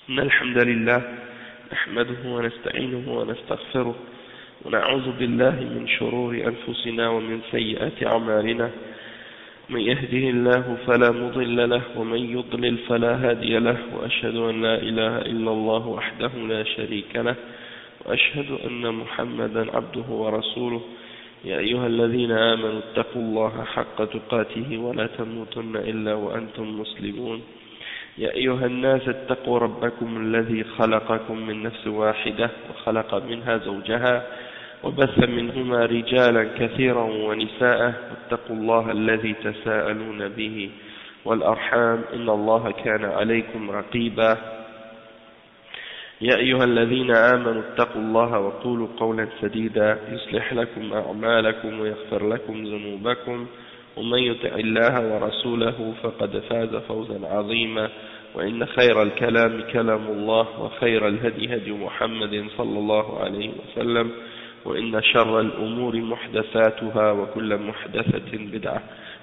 إن الحمد لله نحمده ونستعينه ونستغفره ونعوذ بالله من شرور أنفسنا ومن سيئات أعمالنا. من يهده الله فلا مضل له ومن يضلل فلا هادي له، وأشهد أن لا إله إلا الله وحده لا شريك له، وأشهد أن محمدا عبده ورسوله. يا أيها الذين آمنوا اتقوا الله حق تقاته ولا تموتن إلا وأنتم مسلمون. يا أيها الناس اتقوا ربكم الذي خلقكم من نفس واحدة وخلق منها زوجها وبث منهما رجالا كثيرا ونساء، واتقوا الله الذي تساءلون به والأرحام إن الله كان عليكم رقيبا. يا أيها الذين آمنوا اتقوا الله وقولوا قولا سديدا يصلح لكم أعمالكم ويغفر لكم ذنوبكم، ومن يطع الله ورسوله فقد فاز فوزا عظيما. وإن خير الكلام كلام الله، وخير الهدي هدي محمد صلى الله عليه وسلم، وإن شر الأمور محدثاتها، وكل محدثة بدعة،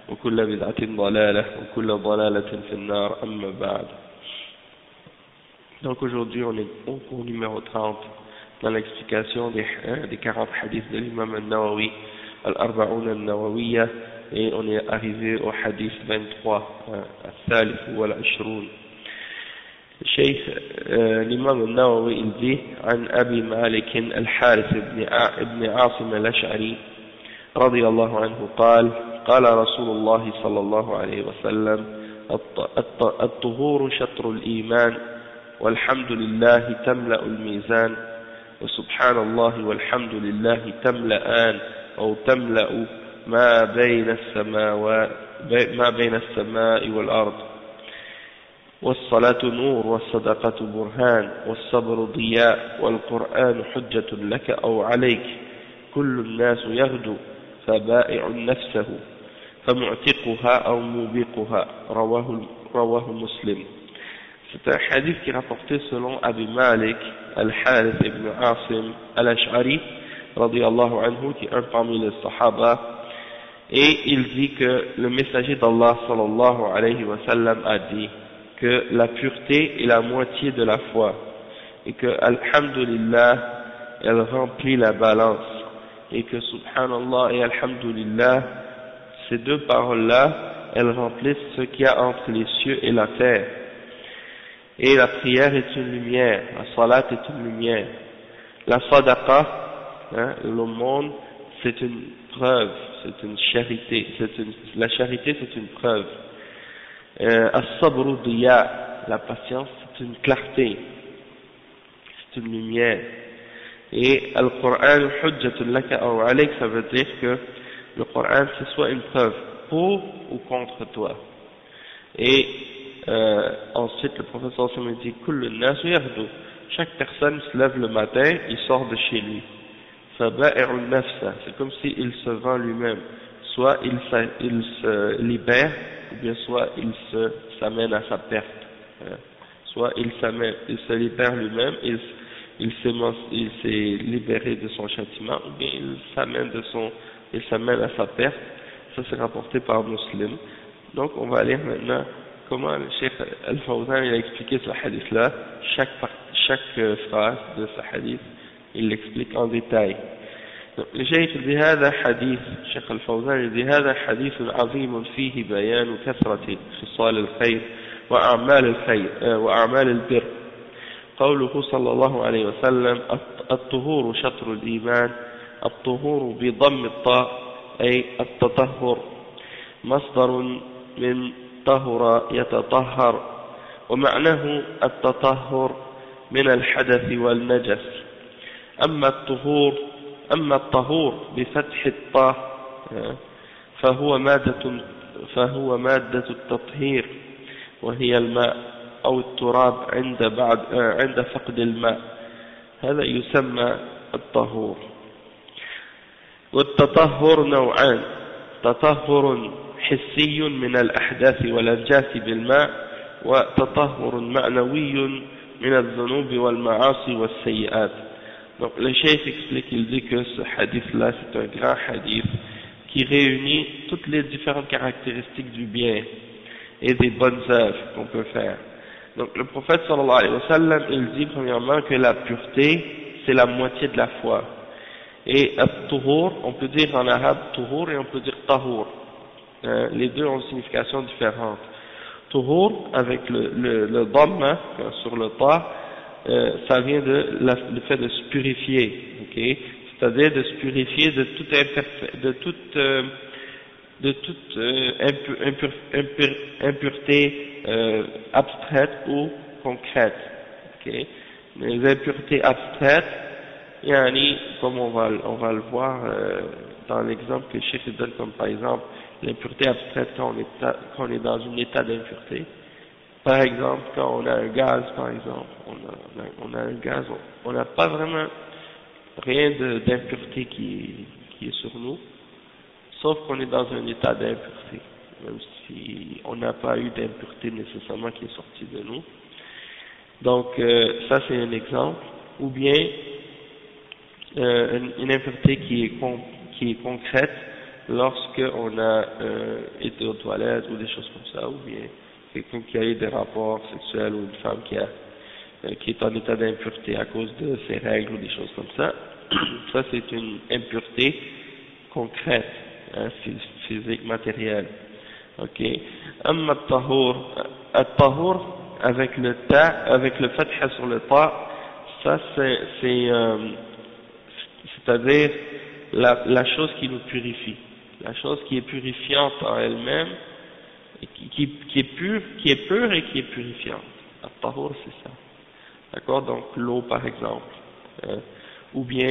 وكل بدعة ضلالة، وكل ضلالة في النار. أما بعد. Donc aujourd'hui on est au cours numéro 30 dans l'explication des 40 hadiths de l'imam al-Nawawi, al-Arba'un al-Nawawiyya, et on est arrivé au hadith 23, al-Thalith ou al-Ashroun. الشيخ الإمام النووي يقول عن أبي مالك الحارث بن عاصم الأشعري رضي الله عنه قال: قال رسول الله صلى الله عليه وسلم: الطهور شطر الإيمان، والحمد لله تملأ الميزان، وسبحان الله والحمد لله تملأان أو تملأ ما بين السماء والأرض. والصلاة نور، والصدقة برهان، والصبر ضياء، والقرآن حجة لك أو عليك. كل الناس يغدو فبائع نفسه فمعتقها أو موبقها. رواه مسلم. C'est un hadith qui est rapporté selon Abi Malik al-Harith ibn Asim al-Ash'ari radiyallahu anhu, qui est un parmi les Sahaba, et il dit que le messager d'Allah sallallahu alayhi wa sallam a dit que la pureté est la moitié de la foi, et que alhamdulillah elle remplit la balance, et que subhanallah et alhamdulillah, ces deux paroles-là, elles remplissent ce qu'il y a entre les cieux et la terre. Et la prière est une lumière, la salat est une lumière, la sadaqa, l'aumône, c'est une preuve, c'est une charité, la charité c'est une preuve. As-sabru diya, la patience c'est une clarté, c'est une lumière. Et al-Qur'an hujjatun laka aw alayk, ça veut dire que le Coran c'est soit une preuve pour ou contre toi. Et ensuite le professeur me dit kullu nas yaghdu, chaque personne se lève le matin, il sort de chez lui. Faba'i'un nafsa, c'est comme s'il se vend lui-même, soit il se libère, ou bien soit il s'amène à sa perte. Soit il se libère lui-même, il s'est libéré de son châtiment, ou bien il s'amène à sa perte. Ça c'est rapporté par Muslim. Donc on va lire maintenant comment le Cheikh Al-Fawzan il a expliqué ce hadith-là. Chaque phrase de ce hadith, il l'explique en détail. الشيخ بهذا حديث الشيخ الفوزان بهذا حديث عظيم فيه بيان كثرة خصال الخير وأعمال البر. قوله صلى الله عليه وسلم: الطهور شطر الإيمان. الطهور بضم الطاء أي التطهر، مصدر من طهر يتطهر، ومعناه التطهر من الحدث والنجس. أما الطهور بفتح الطاء فهو مادة التطهير، وهي الماء أو التراب عند فقد الماء، هذا يسمى الطهور. والتطهر نوعان: تطهر حسي من الأحداث والأنجاس بالماء، وتطهر معنوي من الذنوب والمعاصي والسيئات. Donc le cheikh explique, il dit que ce hadith-là c'est un grand hadith qui réunit toutes les différentes caractéristiques du bien et des bonnes œuvres qu'on peut faire. Donc le prophète sallallahu alayhi wa sallam, il dit premièrement que la pureté, c'est la moitié de la foi. Et at-tuhur, on peut dire en arabe tuhur et on peut dire tahur. Les deux ont une signification différente. Tuhur, avec le dhamma sur le ta, ça vient le fait de se purifier, ok? C'est-à-dire de se purifier de toute impureté abstraite ou concrète, ok? Les impuretés abstraites, yani, comme on va le voir dans l'exemple que le Cheikh donne, comme par exemple l'impureté abstraite quand on est dans un état d'impureté. Par exemple, quand on a un gaz, par exemple, on a un gaz, on n'a pas vraiment rien d'impureté qui est sur nous, sauf qu'on est dans un état d'impureté, même si on n'a pas eu d'impureté nécessairement qui est sortie de nous. Donc ça c'est un exemple, ou bien une impureté qui est concrète lorsque on a été aux toilettes ou des choses comme ça, ou bien quelqu'un qui a eu des rapports sexuels ou une femme qui est en état d'impureté à cause de ses règles ou des choses comme ça. Ça c'est une impureté concrète, hein, physique, matérielle. Ok. Amma at-tahur avec le ta, avec le fatha sur le ta, ça c'est-à-dire la chose qui nous purifie, la chose qui est purifiante en elle-même, et qui est pure et qui est purifiante. At-tahur c'est ça. D'accord, donc l'eau par exemple, ou bien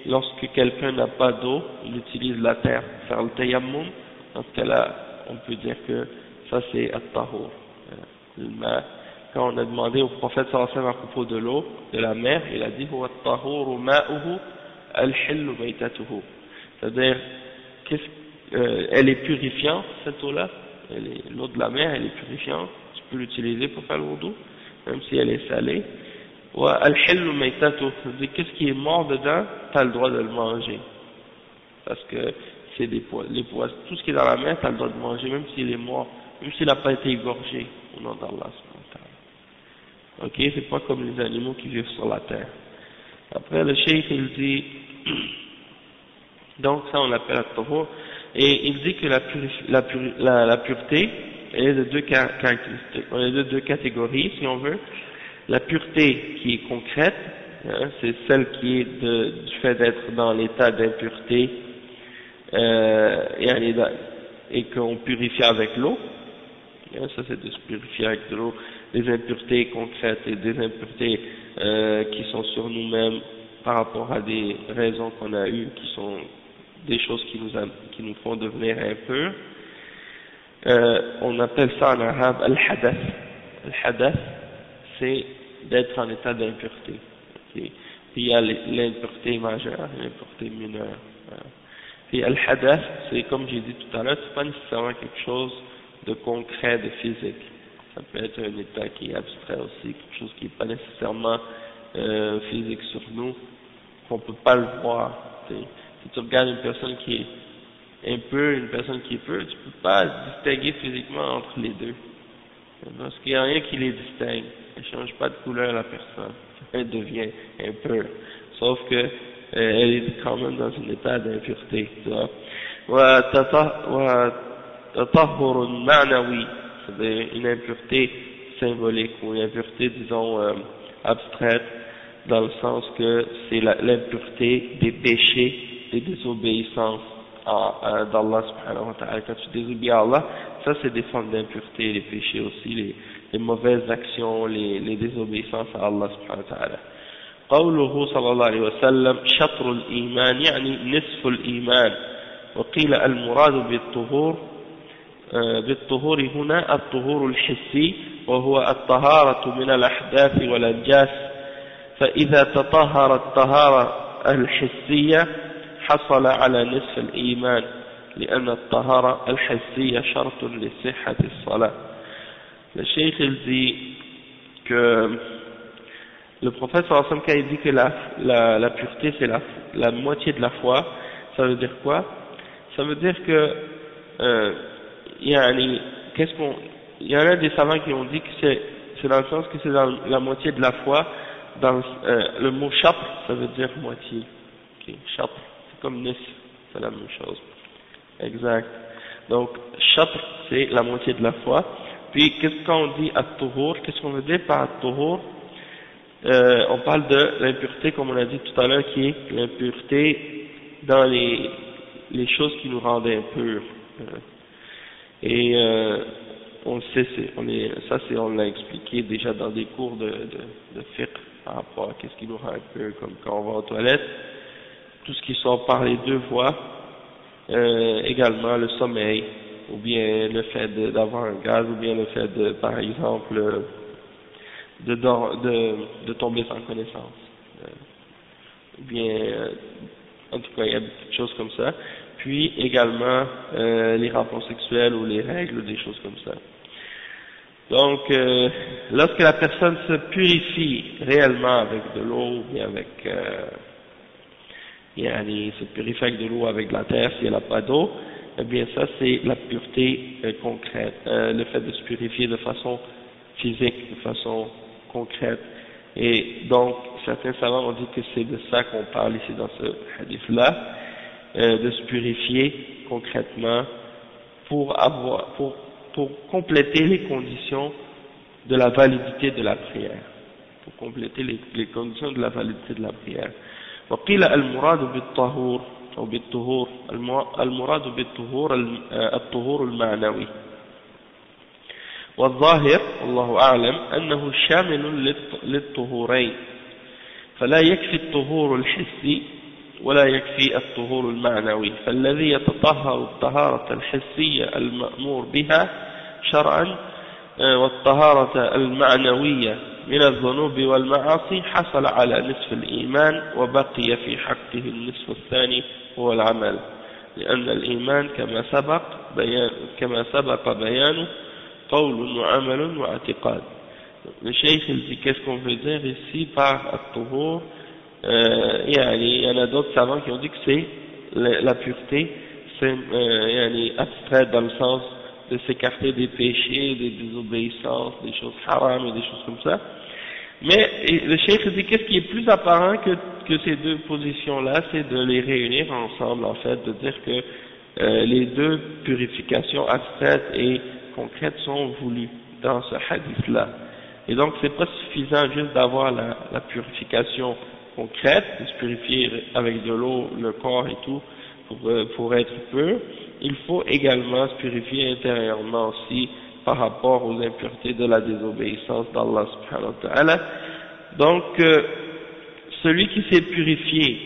lorsque quelqu'un n'a pas d'eau, il utilise la terre pour faire le tayammum, dans ce cas-là, on peut dire que ça c'est at-tahur. Quand on a demandé au prophète sallallahu alayhi wa sallam à propos de l'eau, de la mer, il a dit huwa at-tahuru ma'uhu al-hillu maytatuhu, c'est-à-dire elle est purifiante cette eau-là, l'eau de la mer elle est purifiante, tu peux l'utiliser pour faire le wudu, même si elle est salée. Wa al-hillu maytatuhu, c'est-à-dire qu'est-ce qui est mort dedans, tu as le droit de le manger, parce que c'est les poissons, tout ce qui est dans la mer, tu as le droit de manger, même s'il est mort, même s'il n'a pas été égorgé au nom d'Allah. Ok, c'est pas comme les animaux qui vivent sur la terre. Après le cheikh il dit, donc ça on l'appelle at-tahur, et il dit que la pureté, elle est de deux caractéristiques, on est de deux catégories si on veut. La pureté qui est concrète, hein, c'est celle qui est du fait d'être dans l'état d'impureté et qu'on purifie avec l'eau. Ça c'est de se purifier avec de l'eau, des impuretés concrètes et des impuretés qui sont sur nous-mêmes par rapport à des raisons qu'on a eues, qui sont des choses qui nous font devenir impurs. On appelle ça en arabe al-hadath. Al-hadath, c'est d'être en état d'impureté. Okay. Puis il y a l'impureté majeure et l'impureté mineure. Puis al-hadath, c'est comme j'ai dit tout à l'heure, c'est pas nécessairement quelque chose de concret, de physique. Ça peut être un état qui est abstrait aussi, quelque chose qui n'est pas nécessairement physique sur nous, qu'on ne peut pas le voir. Si tu regardes une personne qui est impure, une personne qui est pure, tu ne peux pas distinguer physiquement entre les deux. Parce qu'il n'y a rien qui les distingue. Elle ne change pas de couleur la personne. Elle devient impure. Sauf que elle est quand même dans un état d'impureté. Tatahhur ma'nawi, c'est-à-dire une impureté symbolique ou une impureté, disons, abstraite, dans le sens que c'est l'impureté des péchés, des désobéissances d'Allah subhanahu wa ta'ala. Quand tu désobéis à Allah, ça c'est des formes d'impureté, les péchés aussi, les mauvaises actions, les désobéissances à Allah subhanahu wa ta'ala. قوله صلى الله عليه وسلم شطر الإيمان يعني نصف الإيمان وقيل المراد بالطهور هنا الطهور الحسي وهو الطهارة من الأحداث والأنجاس فإذا تطهر الطهارة الحسية حصل على نصف الإيمان لأن الطهارة الحسية شرط لصحة الصلاة. Le cheikh il dit que le prophète sallallahu alayhi wa sallam, quand il dit que la pureté c'est la moitié de la foi, ça veut dire quoi? Ça veut dire que il y en a des savants qui ont dit que c'est dans le sens que c'est dans la moitié de la foi. Dans le mot shatr, ça veut dire moitié. Ok, shatr, c'est comme nisf, c'est la même chose. Exact. Donc, shatr, c'est la moitié de la foi. Puis, qu'est-ce qu'on dit at-tuhur? Qu'est-ce qu'on veut dire par at-tuhur? On parle de l'impureté, comme on a dit tout à l'heure, qui est l'impureté dans les choses qui nous rendent impurs. On le sait, on l'a expliqué déjà dans des cours de fiqh par rapport à qu'est-ce qui nous rend impurs, comme quand on va aux toilettes, tout ce qui sort par les deux voies, également le sommeil, ou bien le fait d'avoir un gaz, ou bien le fait de, par exemple, de tomber sans connaissance. Ou bien, en tout cas, il y a des petites choses comme ça. Puis également les rapports sexuels ou les règles, des choses comme ça. Donc, lorsque la personne se purifie réellement avec de l'eau, ou bien avec, se purifie avec de l'eau, avec de la terre, si elle n'a pas d'eau, eh bien ça c'est la pureté concrète, le fait de se purifier de façon physique, de façon concrète. Et donc, certains savants ont dit que c'est de ça qu'on parle ici dans ce hadith-là, de se purifier concrètement pour compléter les conditions de la validité de la prière, pour compléter les conditions de la validité de la prière. وقيل المراد بالطهور أو بالطهور المراد بالطهور الطهور المعنوي والظاهر والله أعلم أنه شامل للطهورين فلا يكفي الطهور الحسي ولا يكفي الطهور المعنوي فالذي يتطهر الطهارة الحسية المأمور بها شرعا والطهارة المعنوية من الذنوب والمعاصي حصل على نصف الإيمان وبقي في حقه النصف الثاني هو العمل لأن الإيمان كما سبق بيانه قول وعمل واعتقاد. Le cheikh il dit qu'est-ce qu'on veut dire ici par at-tuhur. Il y en a d'autres savants qui ont dit que c'est la pureté, c'est abstraite dans le sens de s'écarter des péchés, des désobéissances, des choses haram et des choses comme ça. Mais le cheikh dit qu'est-ce qui est plus apparent que ces deux positions-là, c'est de les réunir ensemble en fait, de dire que les deux purifications abstraites et concrètes sont voulues dans ce hadith-là. Et donc c'est pas suffisant juste d'avoir la purification concrète, de se purifier avec de l'eau, le corps et tout, pour être pur. Il faut également se purifier intérieurement aussi par rapport aux impuretés de la désobéissance d'Allah subhanahu wa ta'ala. Donc, celui qui s'est purifié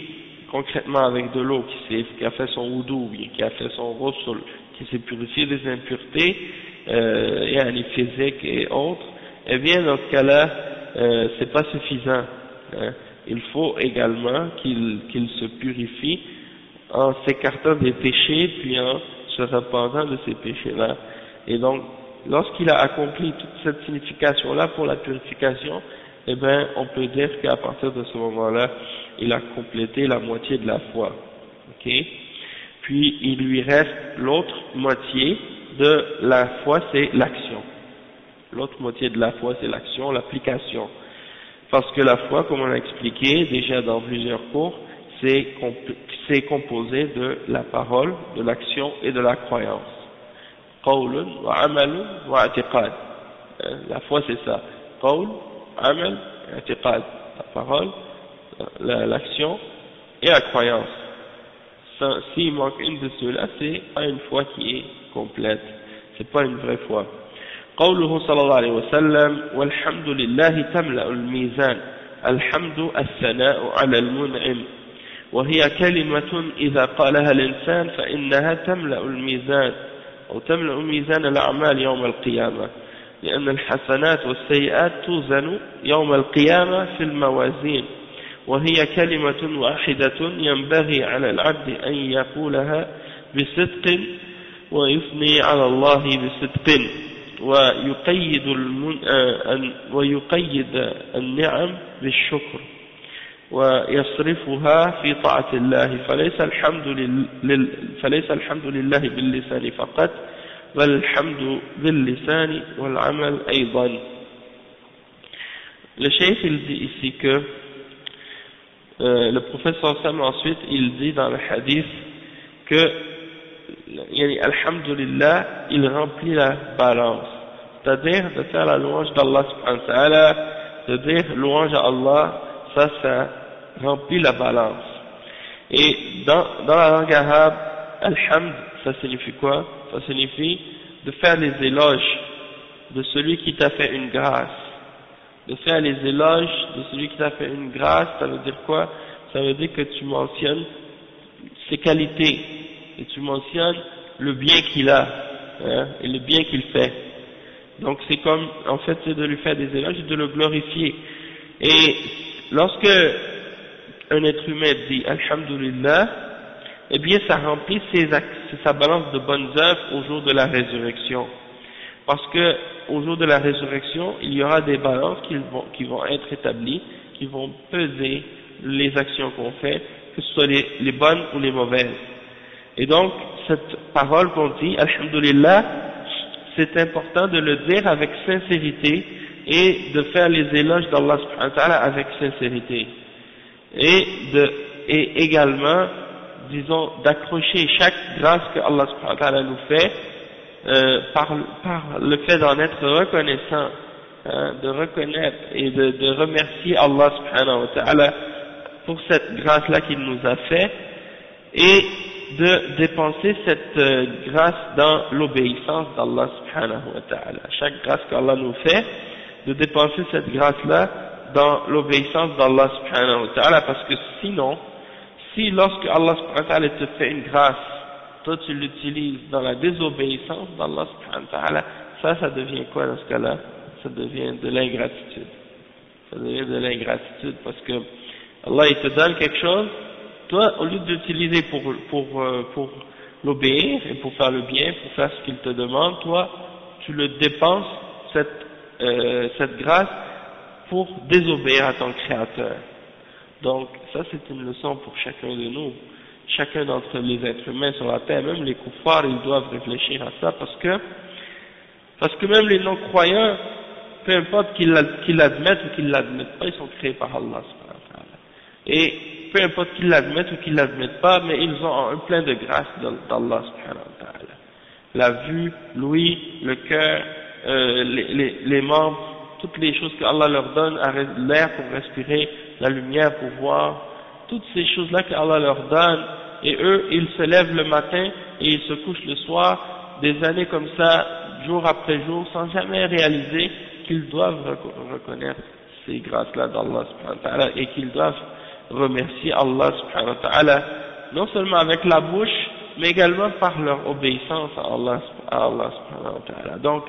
concrètement avec de l'eau, qui a fait son wudu, qui a fait son ghusl, qui s'est purifié des impuretés, physiques et autres, eh bien, dans ce cas-là, c'est pas suffisant. Hein. Il faut également qu'il se purifie en s'écartant des péchés, puis en se repentant de ces péchés-là. Et donc, lorsqu'il a accompli toute cette signification-là pour la purification, eh bien, on peut dire qu'à partir de ce moment-là, il a complété la moitié de la foi. Ok? Puis, il lui reste l'autre moitié de la foi, c'est l'action. L'autre moitié de la foi, c'est l'action, l'application. Parce que la foi, comme on a expliqué déjà dans plusieurs cours, c'est composé de la parole, de l'action et de la croyance. Qawlun wa amalun wa i'tiqad. La foi c'est ça. Qawl, amal, i'tiqad. La parole, l'action et la croyance. S'il manque une de ceux-là, c'est pas une foi qui est complète. C'est pas une vraie foi. قوله صلى الله عليه وسلم والحمد لله تملأ الميزان الحمد الثناء على المنعم وهي كلمة إذا قالها الإنسان فإنها تملأ الميزان أو تملأ ميزان الأعمال يوم القيامة لأن الحسنات والسيئات توزن يوم القيامة في الموازين وهي كلمة واحدة ينبغي على العبد أن يقولها بصدق ويثني على الله بصدق ويقيد النعم بالشكر ويصرفها في طاعة الله فليس الحمد لله باللسان فقط بل الحمد باللسان والعمل أيضا. le cheikh il dit ici que le prophète sallam ensuite il dit dans le hadith que alhamdulillah il remplit la balance, c'est-à-dire de faire la louange d'Allah subhanahu wa ta'ala, de dire louange à Allah, ça remplit la balance. Et dans la langue arabe, alhamd, ça signifie quoi? Ça signifie de faire les éloges de celui qui t'a fait une grâce. De faire les éloges de celui qui t'a fait une grâce, ça veut dire quoi? Ça veut dire que tu mentionnes ses qualités et tu mentionnes le bien qu'il a, hein, et le bien qu'il fait. Donc c'est comme, en fait, c'est de lui faire des éloges et de le glorifier. Et lorsque un être humain dit alhamdulillah, eh bien ça remplit sa balance de bonnes œuvres au jour de la résurrection. Parce que au jour de la résurrection, il y aura des balances qui vont être établies, qui vont peser les actions qu'on fait, que ce soit les bonnes ou les mauvaises. Et donc, cette parole qu'on dit, alhamdulillah, c'est important de le dire avec sincérité et de faire les éloges d'Allah subhanahu wa ta'ala avec sincérité. Et également, disons, d'accrocher chaque grâce que Allah subhanahu wa ta'ala nous fait, par le fait d'en être reconnaissant, hein, de reconnaître et de remercier Allah subhanahu wa ta'ala pour cette grâce-là qu'il nous a fait, et de dépenser cette grâce dans l'obéissance d'Allah subhanahu wa ta'ala. Chaque grâce qu'Allah nous fait, de dépenser cette grâce-là dans l'obéissance d'Allah subhanahu wa ta'ala, parce que sinon, si lorsque Allah subhanahu wa ta'ala te fait une grâce, toi tu l'utilises dans la désobéissance d'Allah subhanahu wa ta'ala, ça devient quoi dans ce cas-là? Ça devient de l'ingratitude. Ça devient de l'ingratitude parce que Allah il te donne quelque chose, toi au lieu d'utiliser pour l'obéir et pour faire le bien, pour faire ce qu'il te demande, toi tu le dépenses, cette grâce, pour désobéir à ton Créateur. Donc ça c'est une leçon pour chacun de nous. Chacun d'entre les êtres humains sur la terre, même les kuffars, ils doivent réfléchir à ça parce que même les non-croyants, peu importe qu'ils l'admettent ou qu'ils l'admettent pas, ils sont créés par Allah subhanahu wa ta'ala. Et peu importe qu'ils l'admettent ou qu'ils l'admettent pas, mais ils ont un plein de grâce d'Allah subhanahu wa ta'ala. La vue, l'ouïe, le cœur, les membres, toutes les choses que Allah leur donne, l'air pour respirer, la lumière pour voir, toutes ces choses-là que Allah leur donne, et eux, ils se lèvent le matin et ils se couchent le soir, des années comme ça, jour après jour, sans jamais réaliser qu'ils doivent reconnaître ces grâces-là d'Allah subhanahu wa ta'ala et qu'ils doivent remercier Allah subhanahu wa ta'ala, non seulement avec la bouche, mais également par leur obéissance à Allah subhanahu wa ta'ala. Donc,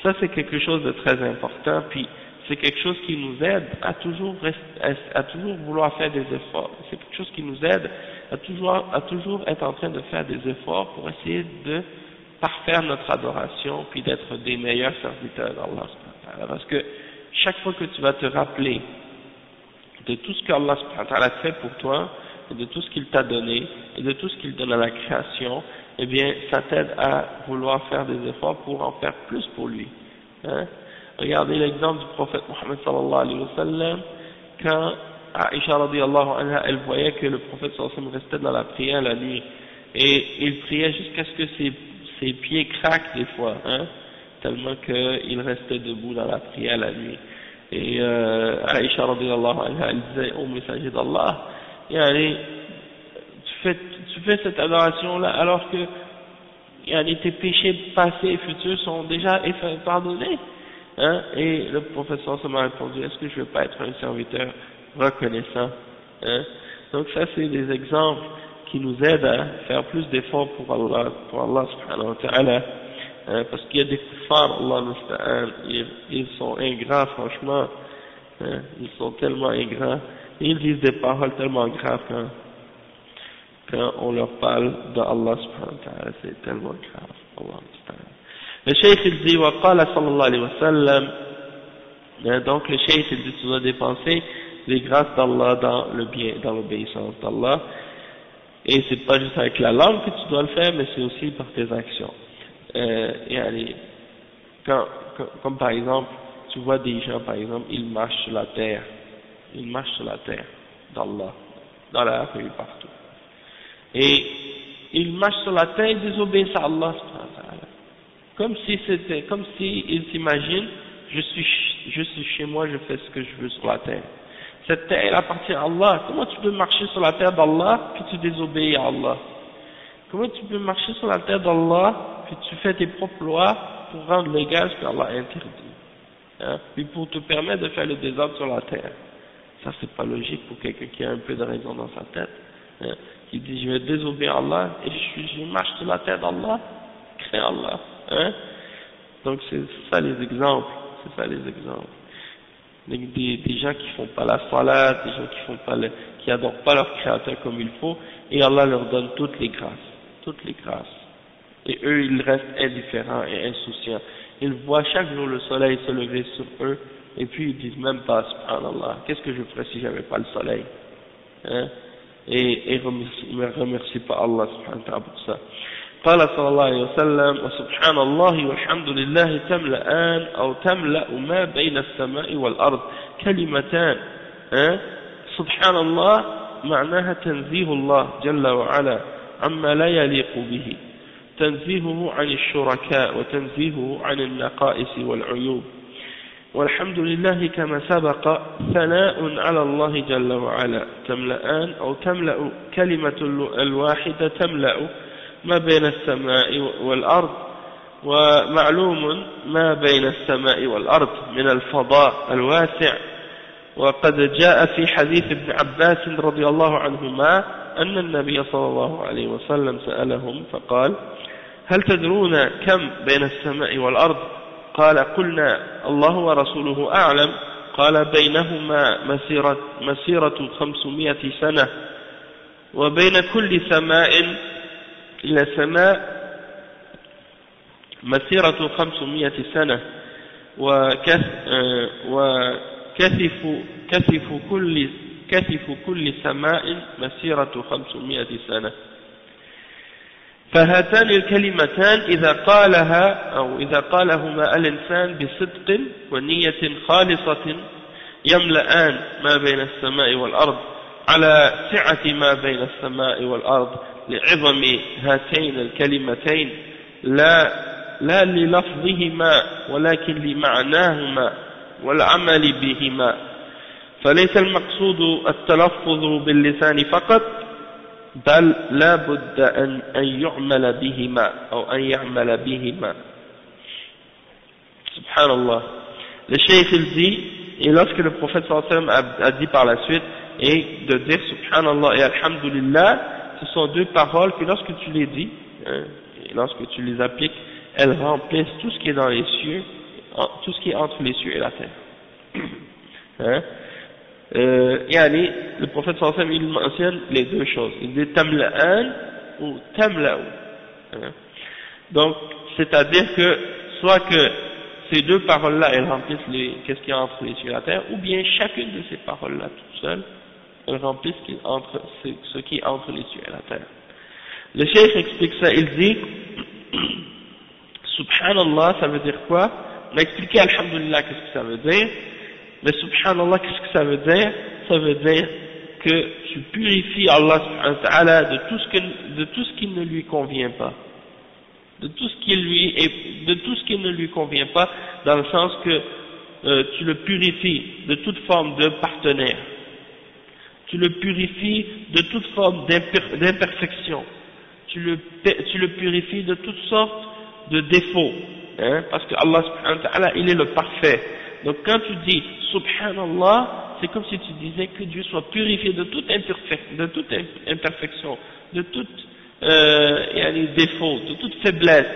ça c'est quelque chose de très important, puis c'est quelque chose qui nous aide à toujours vouloir faire des efforts. C'est quelque chose qui nous aide à toujours être en train de faire des efforts pour essayer de parfaire notre adoration, puis d'être des meilleurs serviteurs d'Allah. Parce que chaque fois que tu vas te rappeler de tout ce qu'Allah fait pour toi, et de tout ce qu'il t'a donné, et de tout ce qu'il donne à la création, eh bien, ça t'aide à vouloir faire des efforts pour en faire plus pour lui. Hein? Regardez l'exemple du prophète Mohammed sallallahu alayhi wa sallam, quand Aïcha radiyallahu anha, elle voyait que le prophète sallallahu alayhi wa sallam restait dans la prière la nuit, et il priait jusqu'à ce que ses pieds craquent des fois, hein, tellement qu'il restait debout dans la prière la nuit. Et Aïcha radiyallahu anha, elle disait au messager d'Allah, tu fais cette adoration-là alors que tes péchés passés et futurs sont déjà pardonnés. Hein? Et le professeur m'a répondu, est-ce que je ne veux pas être un serviteur reconnaissant? Hein? Donc ça c'est des exemples qui nous aident à faire plus d'efforts pour Allah subhanahu wa ta'ala, hein? Parce qu'il y a des kuffars, Allah musta'an, ils sont ingrats franchement, hein? Ils sont tellement ingrats, et ils disent des paroles tellement graves quand on leur parle d'Allah subhanahu wa ta'ala, c'est tellement grave, Allah musta'an. Le cheikh il dit, وقال صلى الله عليه وسلم, donc le cheikh il dit, tu dois dépenser les grâces d'Allah dans le bien, dans l'obéissance d'Allah, et c'est pas juste avec la langue que tu dois le faire, mais c'est aussi par tes actions. Comme par exemple, tu vois des gens, par exemple, ils marchent sur la terre, d'Allah, dans la rue, partout. Et ils marchent sur la terre et désobéissent à Allah, comme si ils s'imaginent, je suis chez moi, je fais ce que je veux sur la terre. Cette terre, elle appartient à Allah. Comment tu peux marcher sur la terre d'Allah, puis tu désobéis à Allah? Comment tu peux marcher sur la terre d'Allah, puis tu fais tes propres lois pour rendre légal ce qu'Allah a interdit, hein? Puis pour te permettre de faire le désordre sur la terre. Ça, c'est pas logique pour quelqu'un qui a un peu de raison dans sa tête, hein? Qui dit, je vais désobéir à Allah, et je marche sur la terre d'Allah, crée Allah, hein? Donc c'est ça les exemples, des gens qui font pas la salat, des gens qui adorent pas leur créateur comme il faut, et Allah leur donne toutes les grâces. Et eux, ils restent indifférents et insouciants. Ils voient chaque jour le soleil se lever sur eux, et puis ils disent même pas, subhanallah, qu'est-ce que je ferais si j'avais pas le soleil, hein? Et ils ne remercient pas Allah subhanahu wa ta'ala pour ça. قال صلى الله عليه وسلم وسبحان الله والحمد لله تملأان أو تملأ ما بين السماء والأرض كلمتان سبحان الله معناها تنزيه الله جل وعلا عما لا يليق به تنزيهه عن الشركاء وتنزيهه عن النقائص والعيوب والحمد لله كما سبق ثناء على الله جل وعلا تملأان أو تملأ كلمة الواحدة تملأ ما بين السماء والأرض ومعلوم ما بين السماء والأرض من الفضاء الواسع وقد جاء في حديث ابن عباس رضي الله عنهما أن النبي صلى الله عليه وسلم سألهم فقال هل تدرون كم بين السماء والأرض قال قلنا الله ورسوله أعلم قال بينهما مسيرة 500 سنة وبين كل سماء إلى سماء مسيرة 500 سنة كثف كل سماء مسيرة 500 سنة فهاتان الكلمتان إذا قالهما الإنسان بصدق ونية خالصة يملأان ما بين السماء والأرض على سعة ما بين السماء والأرض لعظم هاتين الكلمتين لا للفظهما ولكن لمعناهما والعمل بهما فليس المقصود التلفظ باللسان فقط بل لا بد أن يعمل بهما أو أن يعمل بهما Subhanallah. Le cheikh il dit, et lorsque le prophète sallallahu alayhi wa sallam a dit par la suite, et de dire Subhanallah et Alhamdulillah, ce sont deux paroles que lorsque tu les dis, et lorsque tu les appliques, elles remplissent tout ce qui est dans les cieux, tout ce qui est entre les cieux et la terre. Yani, le prophète sallallahu alayhi wa sallam, il mentionne les deux choses. Il dit tamla'an ou tamla'u. Donc, c'est-à-dire que, soit que ces deux paroles-là, elles remplissent qu'est-ce qui est entre les cieux et la terre, ou bien chacune de ces paroles-là, toute seule, elles remplissent ce qui est entre les cieux et la terre. Le cheikh explique ça, il dit, Subhanallah, ça veut dire quoi? On a expliqué Alhamdulillah, qu'est-ce que ça veut dire, mais Subhanallah, qu'est-ce que ça veut dire? Ça veut dire que tu purifies Allah subhanahu wa ta'ala de tout ce qui ne lui convient pas. De tout ce qui ne lui convient pas, dans le sens que tu le purifies de toute forme de partenaire. Tu le purifies de toute forme d'imperfection. Tu le purifies de toutes sortes de défauts. Parce que Allah subhanahu wa ta'ala, il est le parfait. Donc quand tu dis Subhanallah, c'est comme si tu disais que Dieu soit purifié de toute imperfection, de tout défaut, de toute faiblesse,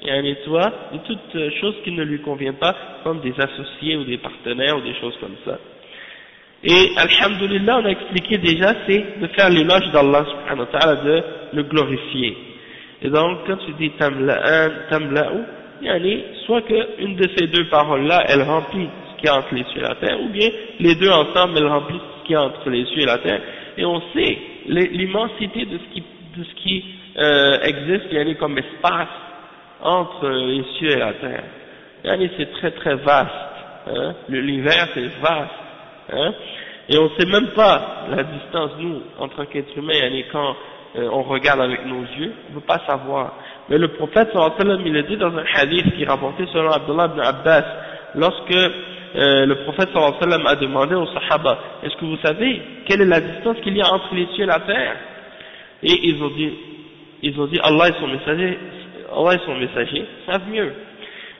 de toute chose qui ne lui convient pas, comme des associés ou des partenaires ou des choses comme ça. Et Alhamdulillah, on a expliqué déjà, c'est de faire l'éloge d'Allah subhanahu wa ta'ala, de le glorifier. Et donc quand tu dis tamla'an, tamla'u, soit qu'une de ces deux paroles-là, elle remplit ce qui est entre les cieux et la terre, ou bien les deux ensemble, elles remplissent ce qui est entre les cieux et la terre, et on sait l'immensité de ce qui existe, comme espace entre les cieux et la terre. c'est très très vaste, hein, l'univers c'est vaste, hein, et on ne sait même pas la distance, nous, en tant qu'être humain, quand on regarde avec nos yeux, on ne peut pas savoir. Mais le prophète sallallahu alayhi wa sallam, il a dit dans un hadith qui est rapporté selon Abdullah ibn Abbas, lorsque le prophète sallallahu alayhi wa sallam a demandé aux sahaba, est-ce que vous savez quelle est la distance qu'il y a entre les cieux et la terre? Et ils ont dit Allah et son messager savent mieux.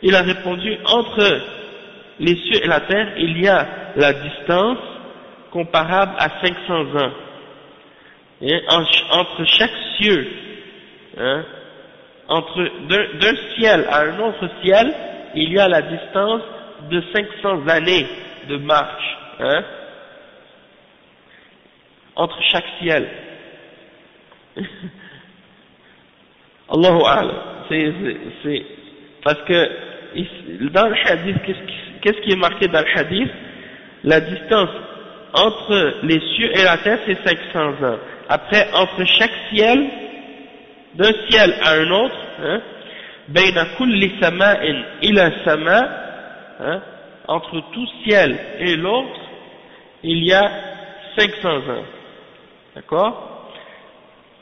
Il a répondu, entre les cieux et la terre, il y a la distance comparable à 500 ans. Et entre chaque cieux, hein, d'un ciel à un autre ciel, il y a la distance de 500 années de marche, hein, entre chaque ciel. Allahu A'lam. C'est parce que dans le hadith, qu'est-ce qui est marqué dans le hadith? La distance entre les cieux et la terre, c'est 500 ans. Après, entre chaque ciel, d'un ciel à un autre, hein, bayna kulli sama'in ila sama', hein, entre tout ciel et l'autre, il y a 500 ans. D'accord?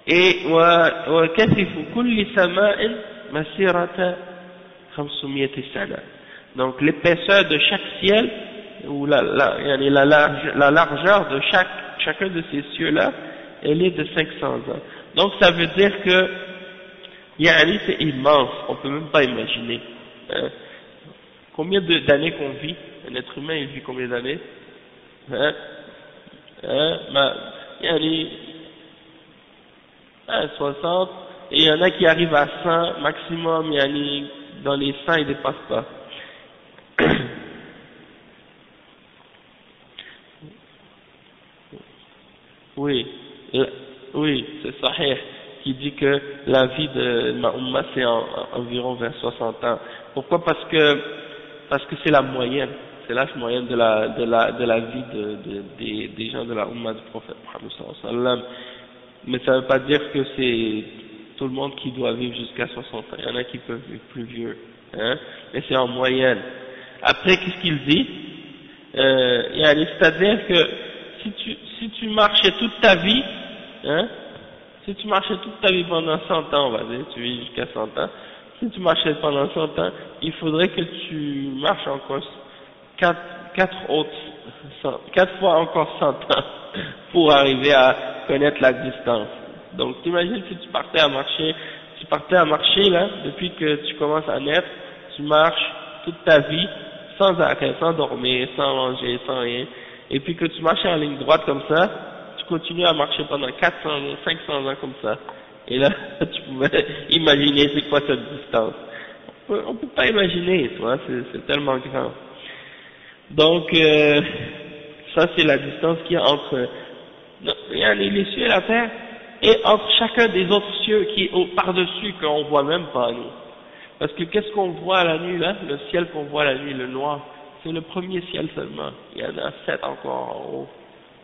Et wa kathifu kulli sama'in masirata 500 sana. Donc l'épaisseur de chaque ciel, ou la largeur de chacun de ces cieux-là, elle est de 500 ans. Donc ça veut dire que c'est immense, on peut même pas imaginer. Hein? Combien d'années qu'on vit? Un être humain, il vit combien d'années? Hein? 60, et il y en a qui arrivent à 100 maximum, dans les 100 ils ne dépassent pas. Oui, c'est Sahih qui dit que la vie de ma Ummah c'est environ vers 60 ans. Pourquoi? Parce que c'est la moyenne, c'est l'âge moyenne de la vie des gens de la Ummah du prophète Muhammad sallallahu alayhi wa sallam. Mais ça ne veut pas dire que c'est tout le monde qui doit vivre jusqu'à 60 ans. Il y en a qui peuvent vivre plus vieux, hein, mais c'est en moyenne. Après, qu'est-ce qu'il dit? C'est-à-dire que si tu marchais toute ta vie, hein, si tu marchais toute ta vie pendant 100 ans, on va dire, tu vis jusqu'à 100 ans, si tu marchais pendant 100 ans, il faudrait que tu marches encore 4 fois encore 100 ans pour arriver à connaître la distance. Donc t'imagines si tu partais à marcher là, depuis que tu commences à naître, tu marches toute ta vie sans arrêt, sans dormir, sans manger, sans rien, et puis que tu marches en ligne droite comme ça, tu continues à marcher pendant 400 ans, 500 ans comme ça, et là tu pouvais imaginer c'est quoi cette distance. On peut pas imaginer, tu vois, c'est tellement grand. Donc ça c'est la distance qu'il y a entre les cieux et la terre, et entre chacun des autres cieux qui est par-dessus, qu'on voit même pas nous. Parce que qu'est-ce qu'on voit la nuit là? Le ciel qu'on voit la nuit, le noir, c'est le premier ciel seulement. Il y en a 7 encore en haut.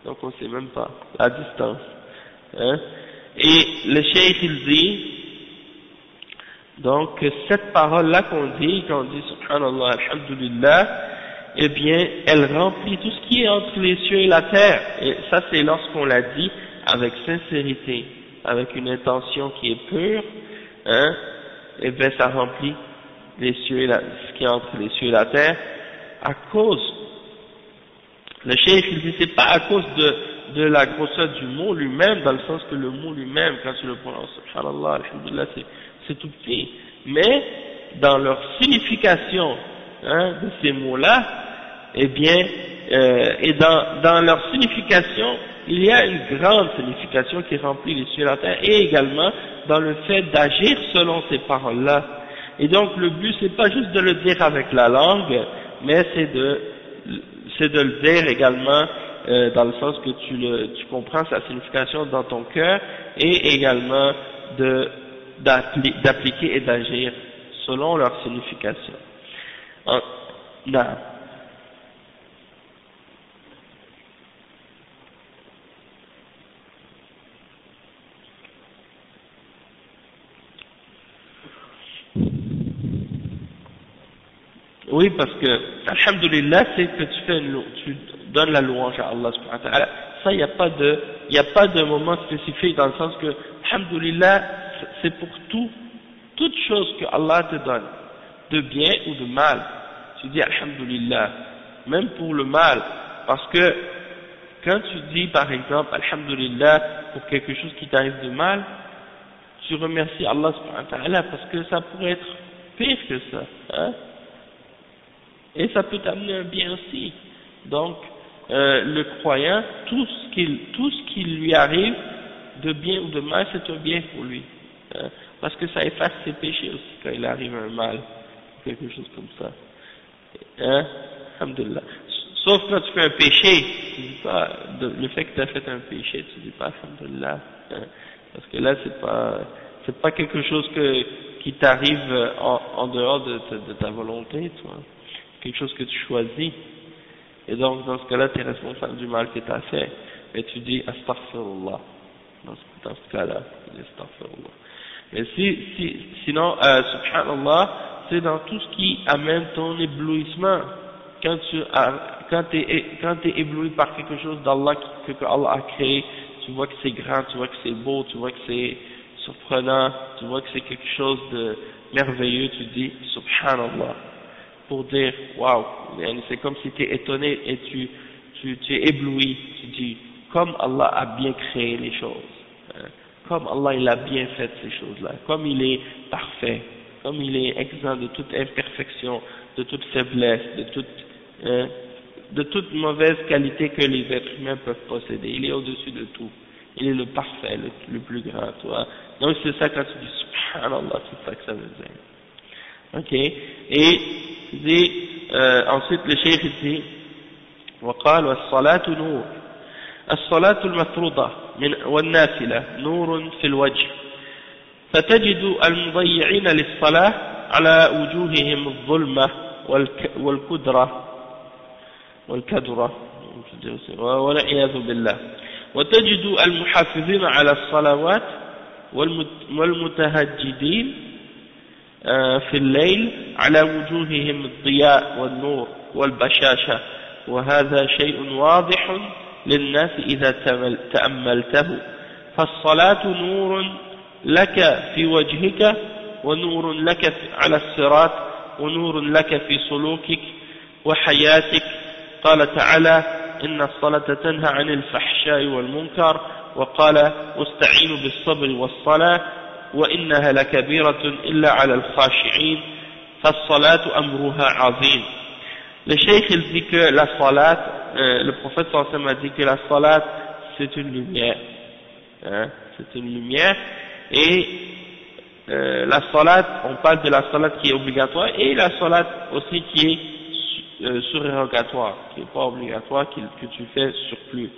Donc on sait même pas la distance. Hein? Et le cheikh il dit, donc cette parole-là qu'on dit subhanallah, alhamdulillah, eh bien, elle remplit tout ce qui est entre les cieux et la terre. Et ça, c'est lorsqu'on l'a dit avec sincérité, avec une intention qui est pure, hein, et bien, ça remplit les cieux et ce qui est entre les cieux et la terre, à cause, le cheikh, il dit, c'est pas à cause de la grosseur du mot lui-même, dans le sens que le mot lui-même, quand tu le prononces, subhanallah, alhamdulillah, c'est tout petit, mais dans leur signification, hein, de ces mots-là, eh bien, et dans leur signification, il y a une grande signification qui remplit les cieux et la terre, et également dans le fait d'agir selon ces paroles-là. Et donc le but c'est pas juste de le dire avec la langue, mais c'est de le dire également dans le sens que tu comprends sa signification dans ton cœur, et également d'appliquer et d'agir selon leur signification. Non. Oui, parce que, alhamdulillah, c'est que tu donnes la louange à Allah subhanahu wa ta'ala. Ça, il n'y a pas de moment spécifique dans le sens que, alhamdulillah, c'est pour toute chose que Allah te donne, de bien ou de mal. Tu dis alhamdulillah, même pour le mal, parce que quand tu dis par exemple alhamdulillah pour quelque chose qui t'arrive de mal, tu remercies Allah subhanahu wa ta'ala parce que ça pourrait être pire que ça, hein? Et ça peut t'amener un bien aussi. Donc le croyant, tout ce qui lui arrive de bien ou de mal, c'est un bien pour lui, hein? Parce que ça efface ses péchés aussi quand il arrive un mal, quelque chose comme ça, hein? Alhamdulillah. Sauf quand tu fais un péché, tu dis pas, le fait que tu as fait un péché, tu dis pas alhamdulillah, hein? Parce que là c'est pas quelque chose qui t'arrive en dehors de ta volonté, toi. Quelque chose que tu choisis. Et donc dans ce cas-là, tu es responsable du mal que tu as fait. Et tu dis astaghfirullah. Dans ce cas-là, tu dis astaghfirullah. Mais sinon, subhanallah, c'est dans tout ce qui amène ton éblouissement. Quand t'es ébloui par quelque chose d'Allah que Allah a créé, tu vois que c'est grand, tu vois que c'est beau, tu vois que c'est surprenant, tu vois que c'est quelque chose de merveilleux, tu dis subhanallah, pour dire waouh, c'est comme si tu es étonné et tu es ébloui, tu dis comme Allah a bien créé les choses, hein, comme Allah il a bien fait ces choses-là, comme il est parfait, comme il est exempt de toute imperfection, de toute faiblesse, de toute mauvaise qualité que les êtres humains peuvent posséder. Il est au-dessus de tout. Il est le parfait, le plus grand, toi. Donc c'est ça quand tu dis subhanallah, c'est ça que ça veut dire. Ok. Et ensuite le cheikh dit وقال والصلاة نور الصلاة المفروضة والنافلة نور في الوجه فتجد المضيعين للصلاة على وجوههم الظلمة والكدرة والعياذ بالله وتجد المحافظين على الصلوات والمتهجدين في الليل على وجوههم الضياء والنور والبشاشة وهذا شيء واضح للناس إذا تأملته فالصلاة نور لك في وجهك ونور لك على الصراط ونور لك في سلوكك وحياتك قال تعالى إن الصلاة تنهى عن الفحشاء والمنكر وقال واستعينوا بالصبر والصلاة وإنها لكبيرة إلا على الخاشعين فالصلاة أمرها عظيم. Le cheikh il dit que la salat, le prophète sallallahu alayhi wa sallam a dit que la salat c'est une lumière, hein, c'est une lumière et la salat, on parle de la salat qui est obligatoire et la salat aussi qui est surérogatoire, qui n'est pas obligatoire, que tu fais surplus.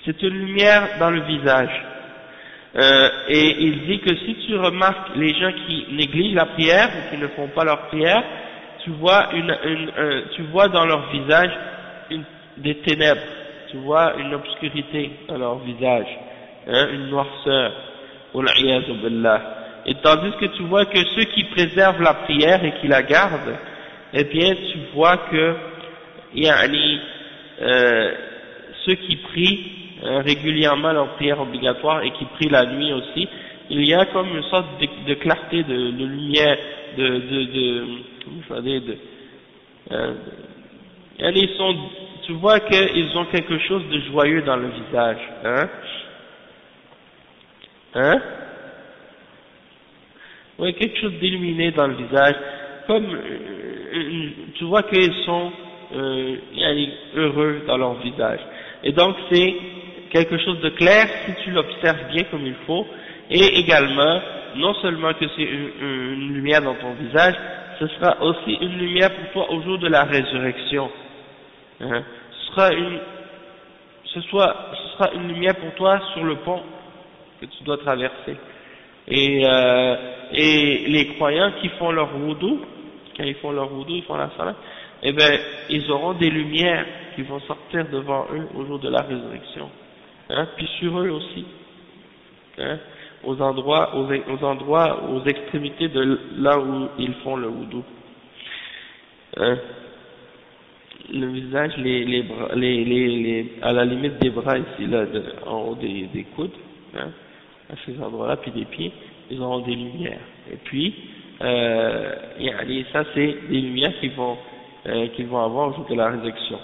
C'est une lumière dans le visage. Et il dit que si tu remarques les gens qui négligent la prière ou qui ne font pas leur prière, tu vois dans leur visage des ténèbres, tu vois une obscurité dans leur visage, hein, une noirceur, wal-'iyadhu billah. Et tandis que tu vois que ceux qui préservent la prière et qui la gardent, eh bien tu vois que ceux qui prient régulièrement leur prière obligatoire et qui prient la nuit aussi, il y a comme une sorte de clarté, de lumière, tu vois qu'ils ont quelque chose de joyeux dans le visage, hein, oui, quelque chose d'illuminé dans le visage, comme tu vois qu'ils sont heureux dans leur visage. Et donc c'est quelque chose de clair si tu l'observes bien comme il faut, et également, non seulement que c'est une lumière dans ton visage, ce sera aussi une lumière pour toi au jour de la résurrection. Hein. Ce sera une lumière pour toi sur le pont que tu dois traverser. Et les croyants qui font leur wudu, quand ils font leur wudu, ils font la salat, eh ben, ils auront des lumières qui vont sortir devant eux au jour de la résurrection. Hein, puis sur eux aussi, hein, aux extrémités de là où ils font le wudu. hein, le visage, les bras, à la limite des bras ici, là, en haut des coudes, hein, à ces endroits-là, puis des pieds, ils auront des lumières. Et puis, ça c'est des lumières qu'ils vont avoir au jour de la résurrection.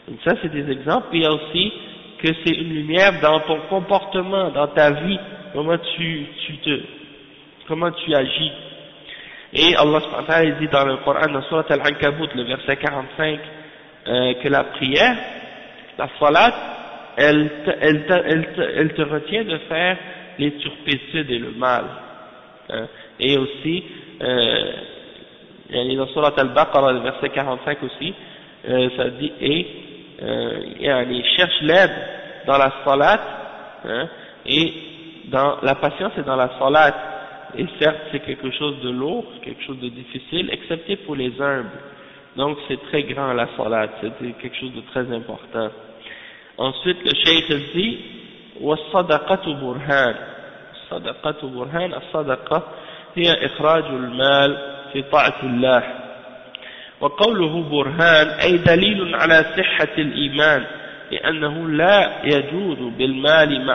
Donc ça c'est des exemples. Puis il y a aussi que c'est une lumière dans ton comportement, dans ta vie, comment tu agis. Et Allah subhanahu wa ta'ala dit dans le Coran, dans Surat Al-Ankabut, le verset 45, que la prière, la salat, elle te retient de faire les turpitudes et le mal. Et aussi, dans Surat Al-Baqarah, le verset 45 aussi, ça dit, cherche l'aide dans la salat, et dans la patience et dans la salat. Et certes, c'est quelque chose de lourd, quelque chose de difficile, excepté pour les humbles. Donc c'est très grand la salat, c'est quelque chose de très important. Ensuite, le cheikh dit, وَالصَّدَقَةُ بُرْهَانٌ. الصَّدَقَةُ بُرْهَانٌ. الصَّدَقَةُ هي إخراج المال في طاعة الله. وقوله برهان أي دليل على صحة الإيمان، لأنه لا يجود بالمال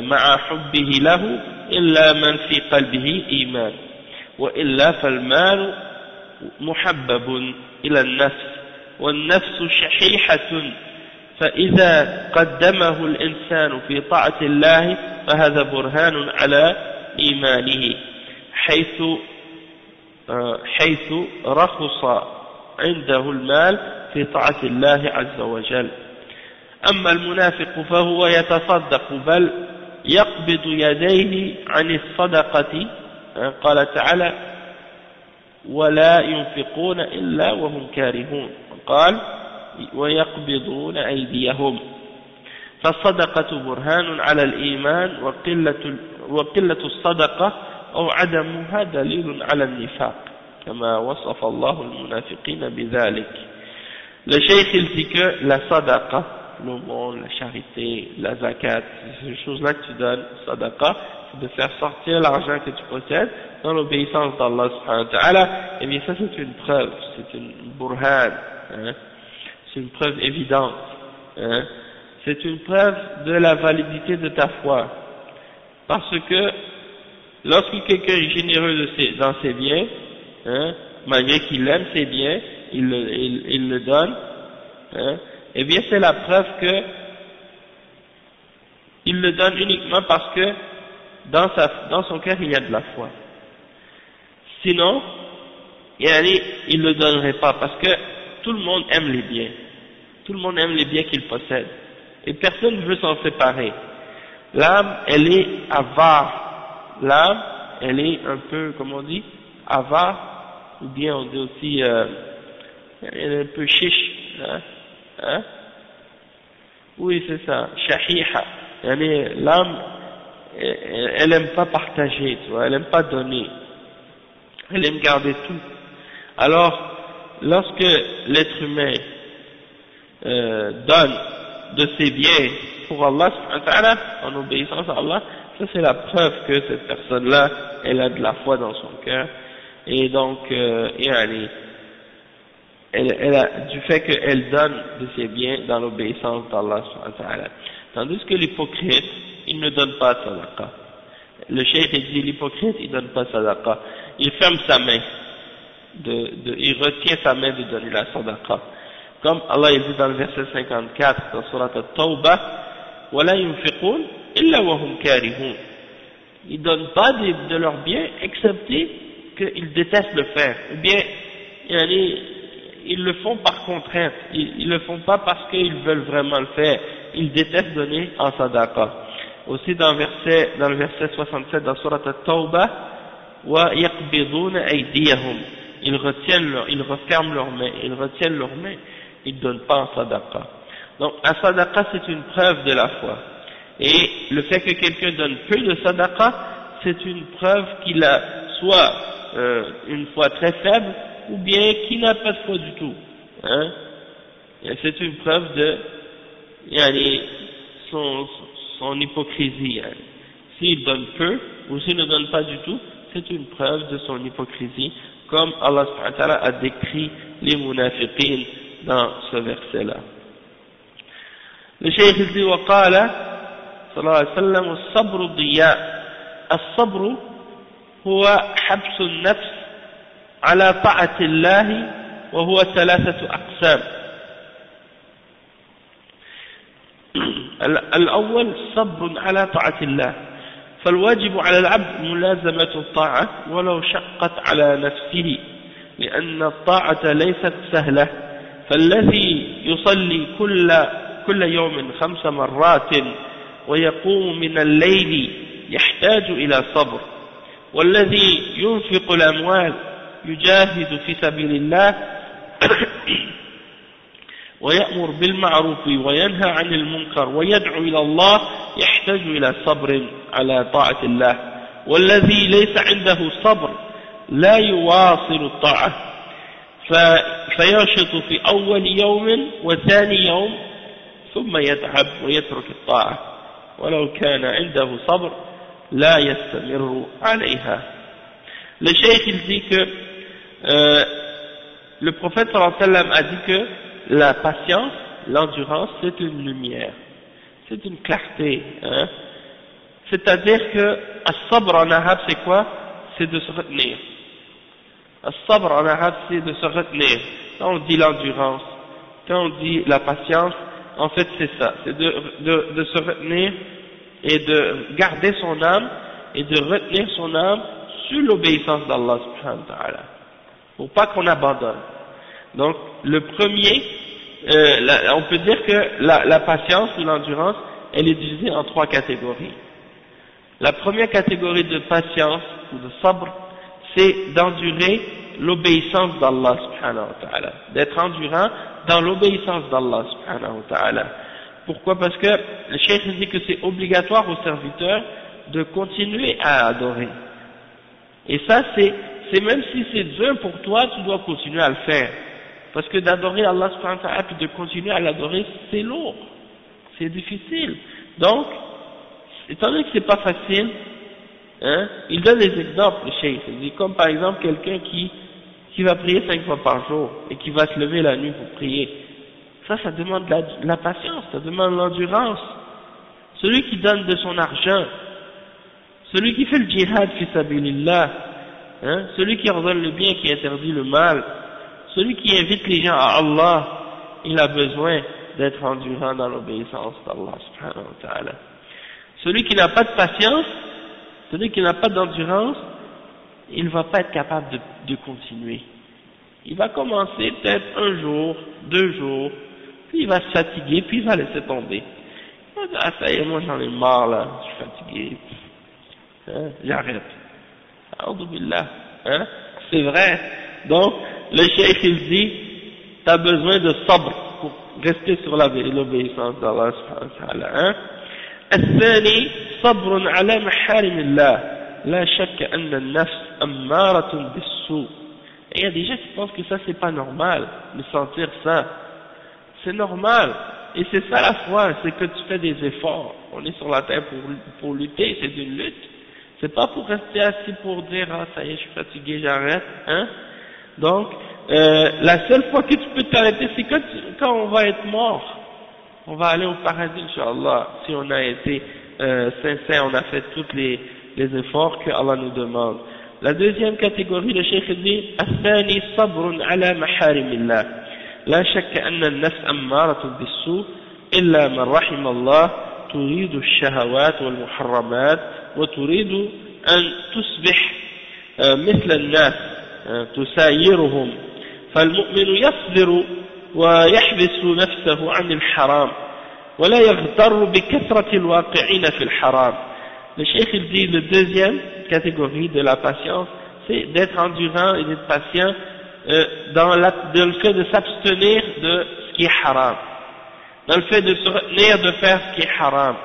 مع حبه له إلا من في قلبه إيمان، وإلا فالمال محبب إلى النفس، والنفس شحيحة، فإذا قدمه الإنسان في طاعة الله فهذا برهان على إيمانه، حيث رخص عنده المال في طاعة الله عز وجل. أما المنافق فهو يتصدق بل يقبض يديه عن الصدقة، قال تعالى ولا ينفقون إلا وهم كارهون، قال ويقبضون أيديهم. فالصدقة برهان على الإيمان، وقلة الصدقة أو عدمها دليل على النفاق، كما وصف الله المنافقين بذلك. Le cheikh il dit que la sadaqa, l'aumône, la charité, la zakat, ces choses-là que tu donnes, sadaqa, c'est de faire sortir l'argent que tu possèdes dans l'obéissance d'Allah subhanahu wa ta'ala. Et bien ça c'est une preuve, c'est une burhan, hein, c'est une preuve évidente, hein, c'est une preuve de la validité de ta foi. Parce que lorsque quelqu'un est généreux dans ses biens, hein, malgré qu'il aime ses biens, il le donne, hein, eh bien c'est la preuve que il le donne uniquement parce que dans son cœur il y a de la foi. Sinon, il le donnerait pas, parce que tout le monde aime les biens. Tout le monde aime les biens qu'il possède. Et personne ne veut s'en séparer. L'âme, elle est avare. L'âme, elle est un peu, comment on dit, avare, ou bien on dit aussi, elle est un peu chiche, hein? Oui, c'est ça, shahiha. L'âme, elle aime pas partager, tu vois, elle aime pas donner. Elle aime garder tout. Alors, lorsque l'être humain donne de ses biens pour Allah, en obéissance à Allah, ça c'est la preuve que cette personne-là, elle a de la foi dans son cœur, et donc, elle a, du fait qu'elle donne de ses biens dans l'obéissance d'Allah. Tandis que l'hypocrite, il ne donne pas sadaqa. Le cheikh dit l'hypocrite, il donne pas sadaqa. Il ferme sa main, il retient sa main de donner la sadaqa. Comme Allah il dit dans le verset 54 dans Surat At-Tawbah, وَلَا يُنْفِقُونَ إِلَّا وَهُمْ كَارِهُونَ. Ils donnent pas de leurs biens, excepté qu'ils détestent le faire. Ou bien, ils le font par contrainte. Ils le font pas parce qu'ils veulent vraiment le faire. Ils détestent donner en sadaqa. Aussi dans le verset 67 dans Surat At-Tawbah, وَيَقْبِضُونَ أَيْدِيَهُمْ. Ils referment leurs mains, ils retiennent leurs mains, ils ne donnent pas en sadaqa. Donc, la sadaqa, c'est une preuve de la foi. Et le fait que quelqu'un donne peu de sadaqa, c'est une preuve qu'il a soit une foi très faible, ou bien qu'il n'a pas de foi du tout. Hein? C'est une preuve de son hypocrisie. Hein. S'il donne peu, ou s'il ne donne pas du tout, c'est une preuve de son hypocrisie, comme Allah subhanahu wa ta'ala a décrit les munafiqin dans ce verset-là. Le cheikh dit وقال صلى الله عليه وسلم الصبر ضياء. الصبر هو حبس النفس على طاعة الله وهو ثلاثة أقسام. الأول صبر على طاعة الله، فالواجب على العبد ملازمة الطاعة ولو شقت على نفسه، لأن الطاعة ليست سهلة، فالذي يصلي كل يوم 5 مرات ويقوم من الليل يحتاج إلى صبر، والذي ينفق الأموال يجاهد في سبيل الله ويأمر بالمعروف وينهى عن المنكر ويدعو إلى الله يحتاج إلى صبر على طاعة الله، والذي ليس عنده صبر لا يواصل الطاعة فينشط في أول يوم وثاني يوم ثم يتعب ويترك الطاعة، ولو كان عنده صبر لا يستمر عليها. Le cheikh il dit que le prophète sallallahu alayhi wa sallam a dit que la patience, l'endurance, c'est une lumière, c'est une clarté, hein? C'est-à-dire que as-sabr en arabe c'est quoi? C'est de se retenir. As-sabr en arabe c'est de se retenir. Quand on dit l'endurance, quand on dit la patience, en fait c'est ça, c'est de se retenir et de garder son âme et de retenir son âme sur l'obéissance d'Allah subhanahu wa ta'ala, pour pas qu'on abandonne. Donc le premier, on peut dire que la patience ou l'endurance, elle est divisée en 3 catégories. La première catégorie de patience ou de sabr, c'est d'endurer l'obéissance d'Allah subhanahu wa ta'ala, d'être endurant dans l'obéissance d'Allah subhanahu wa ta'ala. Pourquoi? Parce que le cheikh dit que c'est obligatoire aux serviteurs de continuer à adorer. Et ça, c'est même si c'est dur pour toi, tu dois continuer à le faire. Parce que d'adorer Allah subhanahu wa ta'ala puis de continuer à l'adorer, c'est lourd, c'est difficile. Donc, étant donné que c'est pas facile, hein, il donne des exemples, le cheikh. Il dit comme par exemple quelqu'un qui va prier 5 fois par jour et qui va se lever la nuit pour prier. Ça demande la patience, ça demande l'endurance. Celui qui donne de son argent, celui qui fait le djihad fi sabilillah, hein, celui qui ordonne le bien, qui interdit le mal, celui qui invite les gens à Allah, il a besoin d'être endurant dans l'obéissance d'Allah subhanahu wa ta'ala. Celui qui n'a pas de patience, celui qui n'a pas d'endurance, il ne va pas être capable de continuer. Il va commencer peut-être 1 jour, 2 jours, puis il va se fatiguer, puis il va laisser tomber. Il va dire, ah ça y est, moi j'en ai marre là, je suis fatigué, hein, j'arrête. A'udhu billah, hein, c'est vrai. Donc, le cheikh il dit, tu as besoin de sabr pour rester sur l'obéissance d'Allah subhanahu wa ta'ala, hein. الثاني صبر على محارم الله لا شك أن النفس أمارة بالسوء. Et il y a des gens qui pensent que ça c'est pas normal de sentir ça, c'est normal, et c'est ça la foi, c'est que tu fais des efforts. On est sur la terre pour lutter, c'est une lutte, c'est pas pour rester assis pour dire ah ça y est je suis fatigué j'arrête, hein. Donc la seule fois que tu peux t'arrêter c'est quand on va être mort. On va aller au paradis, Inch'Allah, si on a été sincère, on a fait tous les efforts que Allah nous demande. La deuxième catégorie, le cheikh dit, الثاني صبر على محارم الله لا شك أن النفس أمارة بالسوء إلا من رحم الله تريد الشهوات والمحرمات وتريد أن تصبح مثل الناس تسايرهم، فالمؤمن يصبر ويحبس نفسه عن الحرام ولا يغتر بكثرة الواقعين في الحرام. Le cheikh il dit la deuxième catégorie de la patience, c'est d'être endurant et d'être patient dans le fait de s'abstenir de ce qui est haram, dans le fait de se retenir de faire ce qui est haram.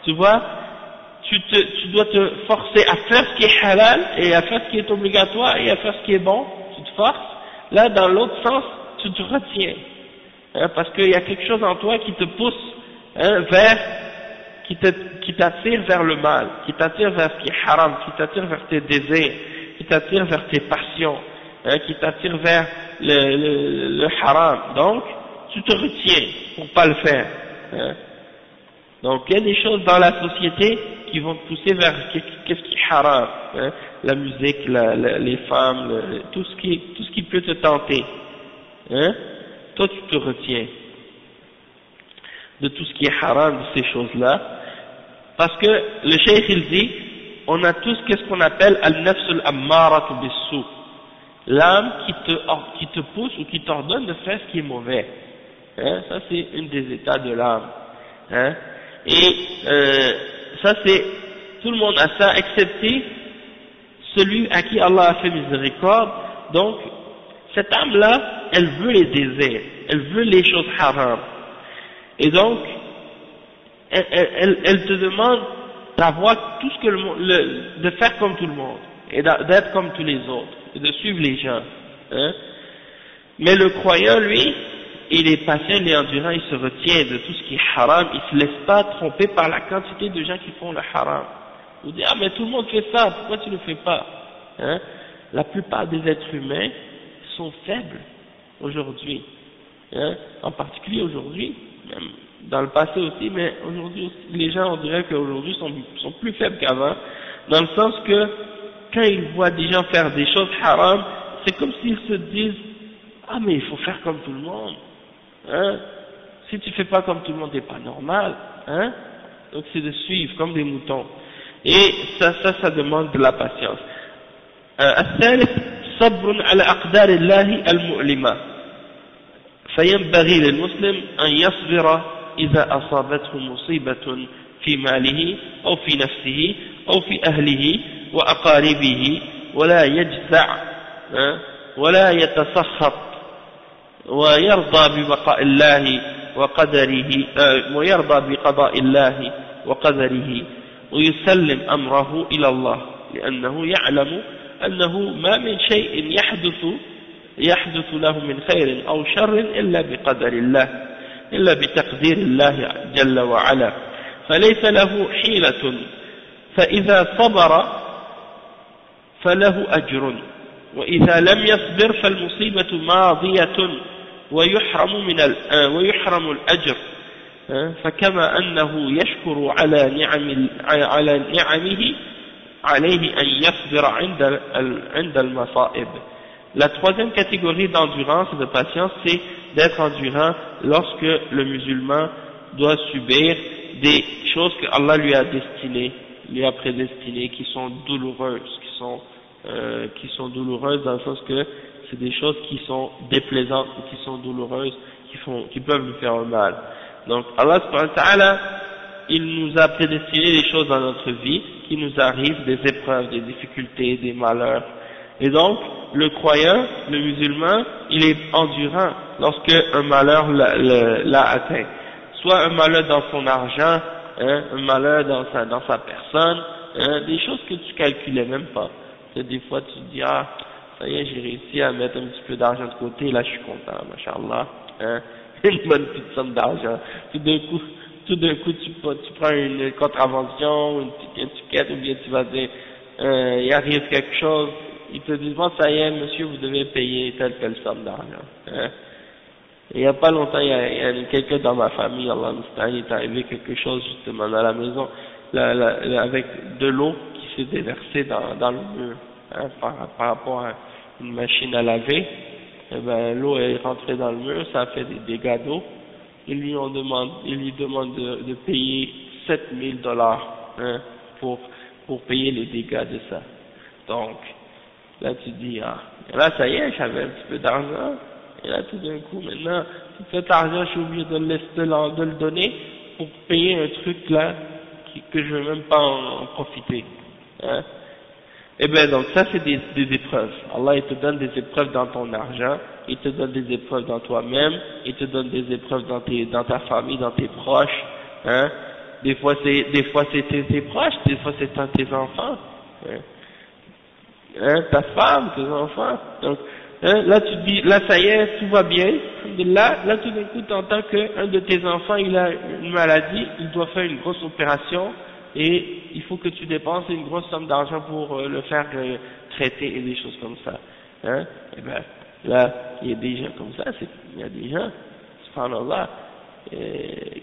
Tu vois, tu dois te forcer à faire ce qui est halal et à faire ce qui est obligatoire et à faire ce qui est bon, tu te forces. Là, dans l'autre sens, tu te retiens, hein, parce qu'il y a quelque chose en toi qui te pousse, hein, qui t'attire vers le mal, qui t'attire vers ce qui est haram, qui t'attire vers tes désirs, qui t'attire vers tes passions, hein, qui t'attire vers le haram. Donc, tu te retiens pour pas le faire. Hein. Donc, il y a des choses dans la société qui vont te pousser vers qu'est-ce qui est haram. Hein. La musique, les femmes, tout ce qui peut te tenter. Hein. Toi, tu te retiens de tout ce qui est haram, de ces choses-là. Parce que le cheikh il dit, on a tous qu'est-ce qu'on appelle al-nafs al-ammaratu bis-sou, l'âme qui te pousse ou qui t'ordonne de faire ce qui est mauvais. Hein, ça c'est une des états de l'âme. Hein, et ça c'est, tout le monde a ça, excepté celui à qui Allah a fait miséricorde. Donc cette âme-là, elle veut les désirs, elle veut les choses haram. Et donc, elle te demande d'avoir tout ce que le monde, de faire comme tout le monde, et d'être comme tous les autres, et de suivre les gens. Hein. Mais le croyant, lui, il est patient, il est endurant, il se retient de tout ce qui est haram, il ne se laisse pas tromper par la quantité de gens qui font le haram. Vous dites, ah mais tout le monde fait ça, pourquoi tu ne le fais pas? Hein. La plupart des êtres humains sont faibles aujourd'hui. Hein. En particulier aujourd'hui. Même dans le passé aussi, mais aujourd'hui, les gens, on dirait qu'aujourd'hui sont plus faibles qu'avant, dans le sens que, quand ils voient des gens faire des choses haram, c'est comme s'ils se disent, ah mais il faut faire comme tout le monde, hein, si tu fais pas comme tout le monde, t'es pas normal, hein, donc c'est de suivre comme des moutons, et ça demande de la patience. الثالث صبر على أقدار الله المؤلمة. فينبغي للمسلم أن يصبر إذا أصابته مصيبة في ماله أو في نفسه أو في أهله وأقاربه ولا يجزع ولا يتسخط ويرضى ببقاء الله وقدره ويرضى بقضاء الله وقدره ويسلم أمره إلى الله لأنه يعلم أنه ما من شيء يحدث له من خير أو شر إلا بقدر الله إلا بتقدير الله جل وعلا فليس له حيلة فإذا صبر فله أجر وإذا لم يصبر فالمصيبة ماضية ويحرم الأجر فكما أنه يشكر على نعمه عليه أن يصبر عند المصائب. La troisième catégorie d'endurance et de patience, c'est d'être endurant lorsque le musulman doit subir des choses que Allah lui a destinées, lui a prédestinées, qui sont douloureuses, qui sont douloureuses dans le sens que c'est des choses qui sont déplaisantes ou qui sont douloureuses, qui peuvent lui faire mal. Donc Allah subhanahu wa ta'ala, il nous a prédestiné des choses dans notre vie qui nous arrivent, des épreuves, des difficultés, des malheurs. Et donc, le croyant, le musulman, il est endurant lorsque un malheur l'a atteint. Soit un malheur dans son argent, hein, un malheur dans sa personne, hein, des choses que tu calculais même pas. Des fois tu te dis, ah, ça y est, j'ai réussi à mettre un petit peu d'argent de côté, là je suis content, machallah, hein, une bonne petite somme d'argent. Tout d'un coup tu prends une contravention, une étiquette, ou bien tu vas dire, il arrive quelque chose, ils te disent, bon, ça y est, monsieur, vous devez payer telle somme d'argent. Hein. Il n'y a pas longtemps, il y a quelqu'un dans ma famille, Allah Mousta'an, il est arrivé quelque chose justement dans la maison, avec de l'eau qui s'est déversée dans le mur, hein, par rapport à une machine à laver. Et ben, l'eau est rentrée dans le mur, ça a fait des dégâts d'eau. Ils lui demandent de payer $7,000, hein, pour payer les dégâts de ça. Donc, là tu dis, ah, là ça y est, j'avais un petit peu d'argent, et là tout d'un coup, maintenant, tout cet argent, je suis obligé de le donner pour payer un truc là, que je ne veux même pas en profiter. Hein. Et bien donc ça c'est des épreuves. Allah il te donne des épreuves dans ton argent, il te donne des épreuves dans toi-même, il te donne des épreuves dans ta famille, dans tes proches. Hein. Des fois c'est tes proches, des fois c'est tes enfants. Hein. Hein, ta femme, tes enfants. Donc, hein, là tu dis, là ça y est, tout va bien. Là tout d'un coup tu entends qu'un de tes enfants il a une maladie, il doit faire une grosse opération et il faut que tu dépenses une grosse somme d'argent pour le faire traiter et des choses comme ça. Hein, et ben Là, il y a des gens comme ça, il y a des gens, subhanallah,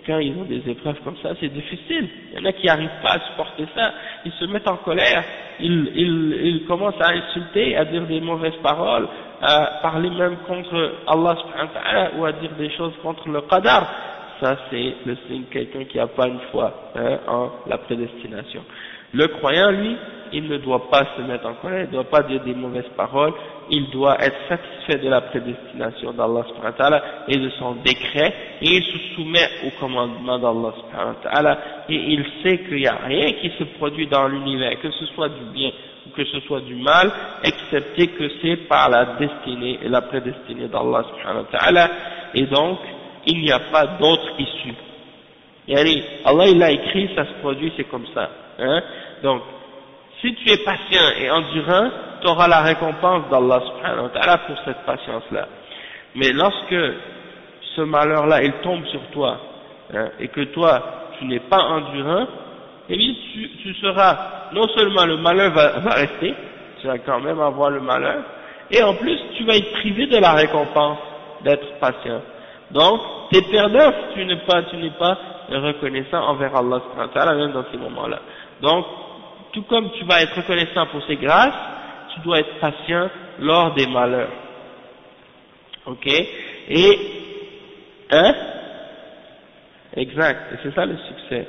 quand ils ont des épreuves comme ça, c'est difficile. Il y en a qui n'arrivent pas à supporter ça, ils se mettent en colère, ils commencent à insulter, à dire des mauvaises paroles, à parler même contre Allah subhanahu wa ta'ala, ou à dire des choses contre le qadar. Ça, c'est le signe de quelqu'un qui n'a pas une foi en la prédestination. Le croyant, lui, il ne doit pas se mettre en colère, il ne doit pas dire des mauvaises paroles, il doit être satisfait de la prédestination d'Allah subhanahu wa ta'ala et de son décret, et il se soumet au commandement d'Allah subhanahu wa ta'ala, et il sait qu'il n'y a rien qui se produit dans l'univers, que ce soit du bien ou que ce soit du mal, excepté que c'est par la destinée et la prédestinée d'Allah subhanahu wa ta'ala, et donc, il n'y a pas d'autre issue. Allah il a écrit, ça se produit, c'est comme ça. Hein? Donc, si tu es patient et endurant, tu auras la récompense d'Allah subhanahu wa ta'ala pour cette patience-là. Mais lorsque ce malheur-là, il tombe sur toi, hein, et que toi, tu n'es pas endurant, eh bien, tu seras, non seulement le malheur va rester, tu vas quand même avoir le malheur, et en plus, tu vas être privé de la récompense d'être patient. Donc, t'es perdant si tu n'es pas reconnaissant envers Allah subhanahu wa ta'ala, même dans ces moments-là. Donc, tout comme tu vas être reconnaissant pour ses grâces, tu dois être patient lors des malheurs. Ok? Et, hein? Exact, et c'est ça le succès.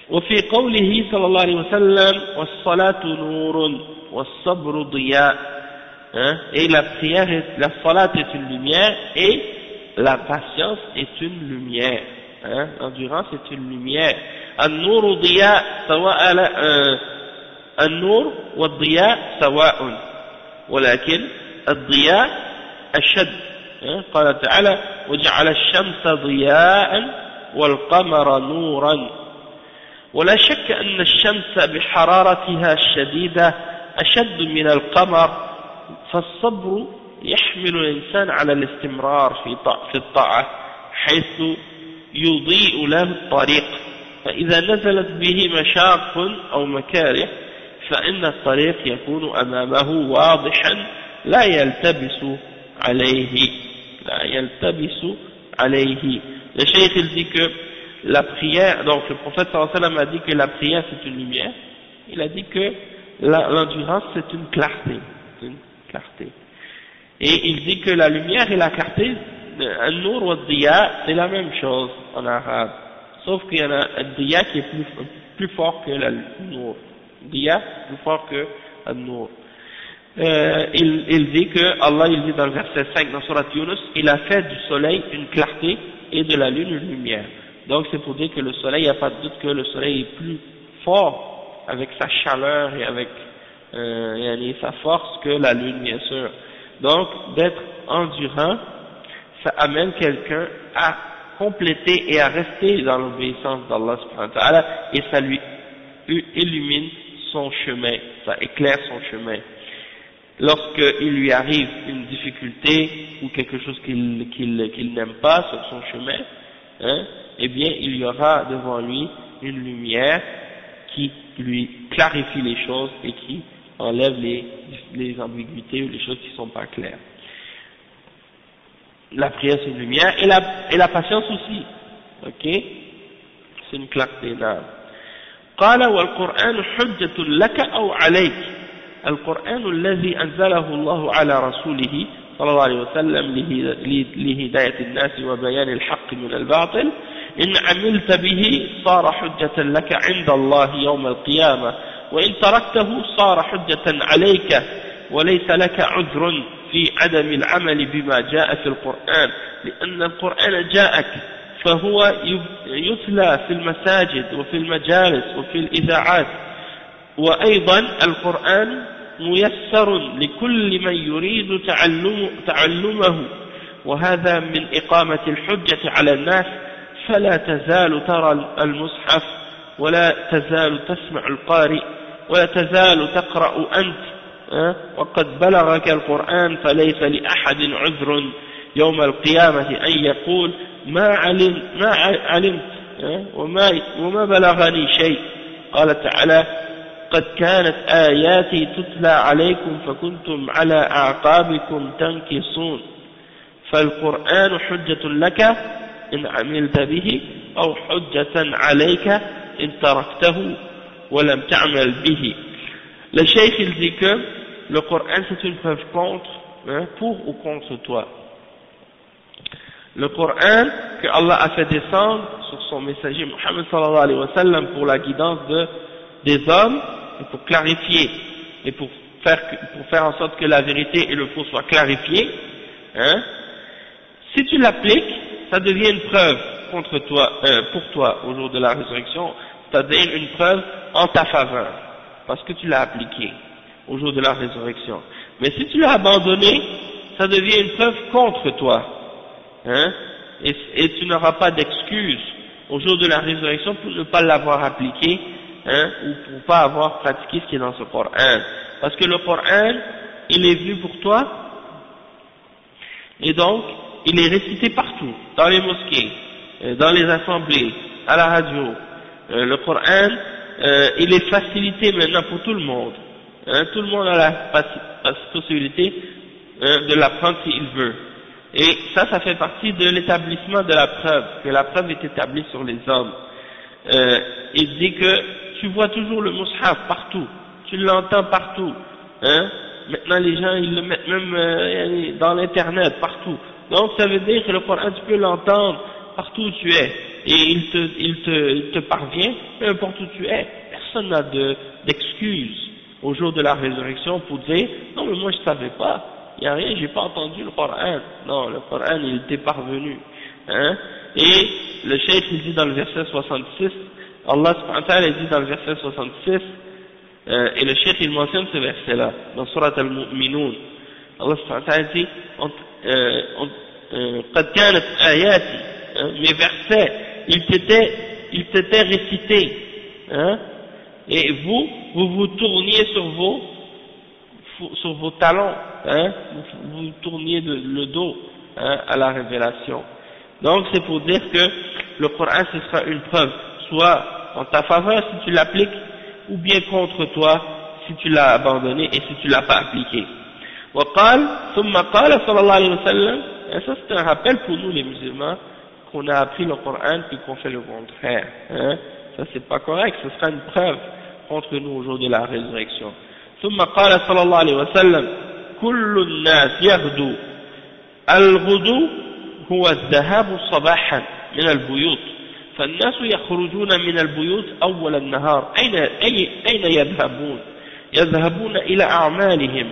وفي قوله صلى الله عليه وسلم والصلاة نور والصبر ضياء. Et la prière, la salat est une lumière et la patience est une lumière. L'endurance est une lumière. النور ضياء سواء النور والضياء سواء ولكن الضياء أشد. قال تعالى وجعل الشمس ضياء والقمر نورا. ولا شك أن الشمس بحرارتها الشديدة أشد من القمر، فالصبر يحمل الإنسان على الاستمرار في الطاعة حيث يضيء له الطريق، فإذا نزلت به مشاق أو مكاره فإن الطريق يكون أمامه واضحا لا يلتبس عليه. Le cheikh il dit que la prière, donc le prophète sallallahu alayhi wa sallam a dit que la prière c'est une lumière, il a dit que l'endurance c'est une clarté, et il dit que la lumière et la clarté, an-nur wa ad-diya, c'est la même chose en arabe, sauf qu'il y en a ad-diya qui est plus fort que la nur, diya plus fort que an-nur. Il dit que Allah il dit dans le verset 5 dans Surat Yunus, il a fait du soleil une clarté et de la lune une lumière. Donc c'est pour dire que le soleil, il n'y a pas de doute que le soleil est plus fort avec sa chaleur et avec sa force que la lune, bien sûr. Donc d'être endurant, ça amène quelqu'un à compléter et à rester dans l'obéissance d'Allah subhanahu wa ta'ala, et ça lui illumine son chemin, ça éclaire son chemin. Lorsqu'il lui arrive une difficulté ou quelque chose qu'il n'aime pas sur son chemin, eh bien il y aura devant lui une lumière qui lui clarifie les choses et qui enlève les ambiguïtés ou les choses qui ne sont pas claires. La prière c'est une lumière et la patience aussi, ok, c'est une clarté d'âme. قال والقرآن حجة لك أو عليك. القرآن الذي أنزله الله على رسوله صلى الله عليه وسلم لهداية الناس وبيان الحق من الباطل، إن عملت به صار حجة لك عند الله يوم القيامة، وإن تركته صار حجة عليك، وليس لك عذر في عدم العمل بما جاء في القرآن، لأن القرآن جاءك فهو يتلى في المساجد وفي المجالس وفي الإذاعات، وأيضا القرآن ميسر لكل من يريد تعلمه، وهذا من إقامة الحجة على الناس، فلا تزال ترى المصحف ولا تزال تسمع القارئ ولا تزال تقرأ أنت وقد بلغك القرآن، فليس لأحد عذر يوم القيامة أن يقول ما علمت وما بلغني شيء. قال تعالى قد كانت آياتي تتلى عليكم فكنتم على أعقابكم تنكصون فالقرآن حجة لك إن عملت به أو حجة عليك إن تركته ولم تعمل به. Le cheikh il dit que le Coran c'est une preuve contre, pour ou contre toi. Le Coran que Allah a fait descendre sur son messager Muhammad sallallahu alayhi wa sallam pour la guidance des hommes et pour clarifier et pour faire en sorte que la vérité et le faux soient clarifiés, si tu l'appliques, ça devient une preuve contre toi, pour toi au jour de la résurrection, c'est-à-dire une preuve en ta faveur, parce que tu l'as appliqué au jour de la résurrection. Mais si tu l'as abandonné, ça devient une preuve contre toi, et tu n'auras pas d'excuse au jour de la résurrection pour ne pas l'avoir appliqué, ou pour ne pas avoir pratiqué ce qui est dans ce Coran. Parce que le Coran, il est vu pour toi, et donc, il est récité partout, dans les mosquées, dans les assemblées, à la radio. Le Coran, il est facilité maintenant pour tout le monde. Tout le monde a la possibilité de l'apprendre s'il veut. Et ça fait partie de l'établissement de la preuve, que la preuve est établie sur les hommes. Il dit que tu vois toujours le mushaf partout, tu l'entends partout. Maintenant les gens ils le mettent même dans l'internet, partout. Donc ça veut dire que le Coran tu peux l'entendre partout où tu es, et il te parvient, peu importe où tu es. Personne n'a d'excuse au jour de la résurrection pour dire non mais moi je savais pas, il n'y a rien, j'ai pas entendu le Coran. Non, le Coran il t'est parvenu. Et le cheikh il dit dans le verset 66, Allah subhanahu wa ta'ala dit dans le verset 66, et le cheikh il mentionne ce verset là dans Surat al-Mu'minun. Allah subhanahu wa ta'ala dit قد كانت آياتي, mes versets ils t'étaient récités, et vous vous tourniez sur vos talons, vous tourniez le dos à la révélation. Donc c'est pour dire que le Coran ce sera une preuve soit en ta faveur si tu l'appliques, ou bien contre toi si tu l'as abandonné et si tu l'as pas appliqué. وقال ثم قال صلى الله عليه وسلم, et ça c'est un rappel pour nous les musulmans qu'on a appris le Coran puis qu'on fait le contraire. Ça c'est pas correct, ce sera une preuve contre nous au jour de la résurrection. ثم قال صلى الله عليه وسلم كل الناس يغدو الغدو هو الذهاب صباحا من البيوت فالناس يخرجون من البيوت أول النهار أين يذهبون؟ يذهبون إلى أعمالهم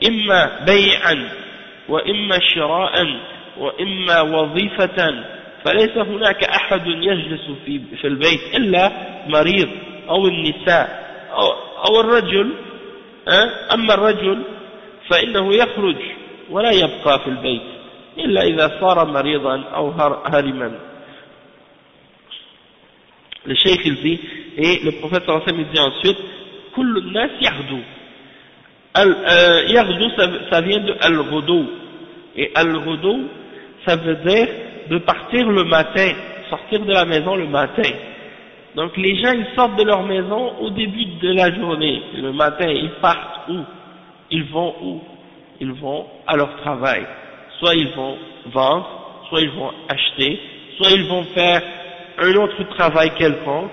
إما بيعا وإما شراء وإما وظيفة فليس هناك أحد يجلس في البيت إلا مريض أو النساء أو الرجل. أما الرجل فإنه يخرج ولا يبقى في البيت إلا إذا صار مريضا أو هرما. Le cheikh il dit, et le prophète sallallahu alayhi wa sallam dit ensuite, كل الناس يغدو. Yaghdu ça vient de al-ghudu, et al-ghudu ça veut dire de partir le matin, sortir de la maison le matin. Donc les gens ils sortent de leur maison au début de la journée, le matin ils partent où? Ils vont où? Ils vont à leur travail, soit ils vont vendre, soit ils vont acheter, soit ils vont faire un autre travail quelconque.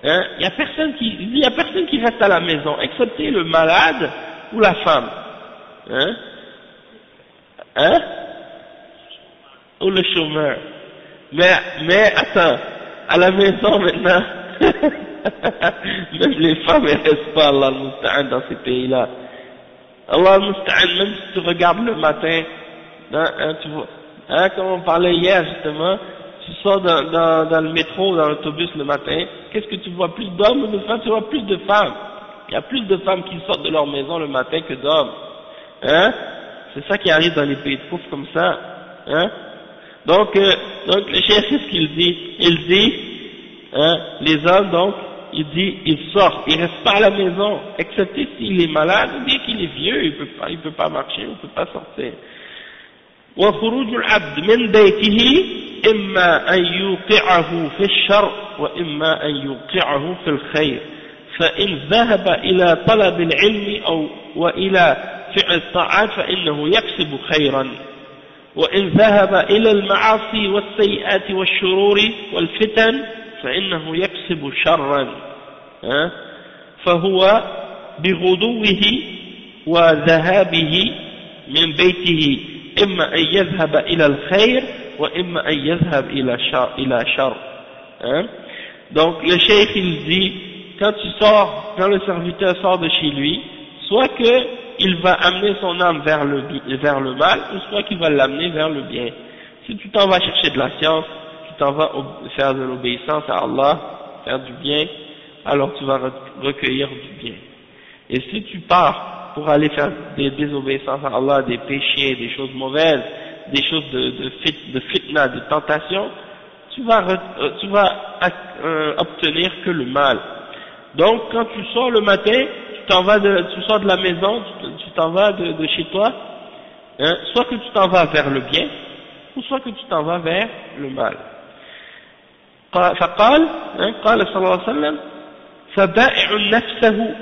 Il y a personne qui reste à la maison, excepté le malade ou la femme, ou le chômeur. Mais attends, à la maison maintenant, même les femmes elles restent pas, Allah al-Musta'an, dans ces pays-là. Allah al-Musta'an, même si tu regardes le matin, tu vois, comme on parlait hier justement, tu sors dans le métro, dans l'autobus le matin, qu'est-ce que tu vois? Plus d'hommes ou de femmes? Tu vois plus de femmes. Il y a plus de femmes qui sortent de leur maison le matin que d'hommes. C'est ça qui arrive dans les pays de pauvres comme ça. Donc le chef, c'est ce qu'il dit. Il dit, les hommes, donc, il dit, ils sortent, ils restent pas à la maison, excepté s'il est malade ou bien qu'il est vieux, il peut pas marcher, il peut pas sortir. وخروج العبد من بيته إما أن يوقعه في الشر وإما أن يوقعه في الخير فإن ذهب إلى طلب العلم أو وإلى فعل الطاعات فإنه يكسب خيرا وإن ذهب إلى المعاصي والسيئات والشرور والفتن فإنه يكسب شرا فهو بغدوه وذهابه من بيته إما أن يذهب إلى الخير وإما أن يذهب إلى شر Donc le cheikh il dit quand le serviteur sort de chez lui, soit qu'il va amener son âme vers le mal, ou soit qu'il va l'amener vers le bien. Si tu t'en vas chercher de la science, tu t'en vas faire de l'obéissance à Allah, faire du bien, alors tu vas recueillir du bien. Et si tu pars pour aller faire des désobéissances à Allah, des péchés, des choses mauvaises, des choses de fitna, de tentation, tu vas obtenir que le mal. Donc quand tu sors le matin, tu sors de la maison, tu t'en vas de chez toi, soit que tu t'en vas vers le bien, ou soit que tu t'en vas vers le mal. فقال قال صلى الله عليه وسلم فبائع نفسه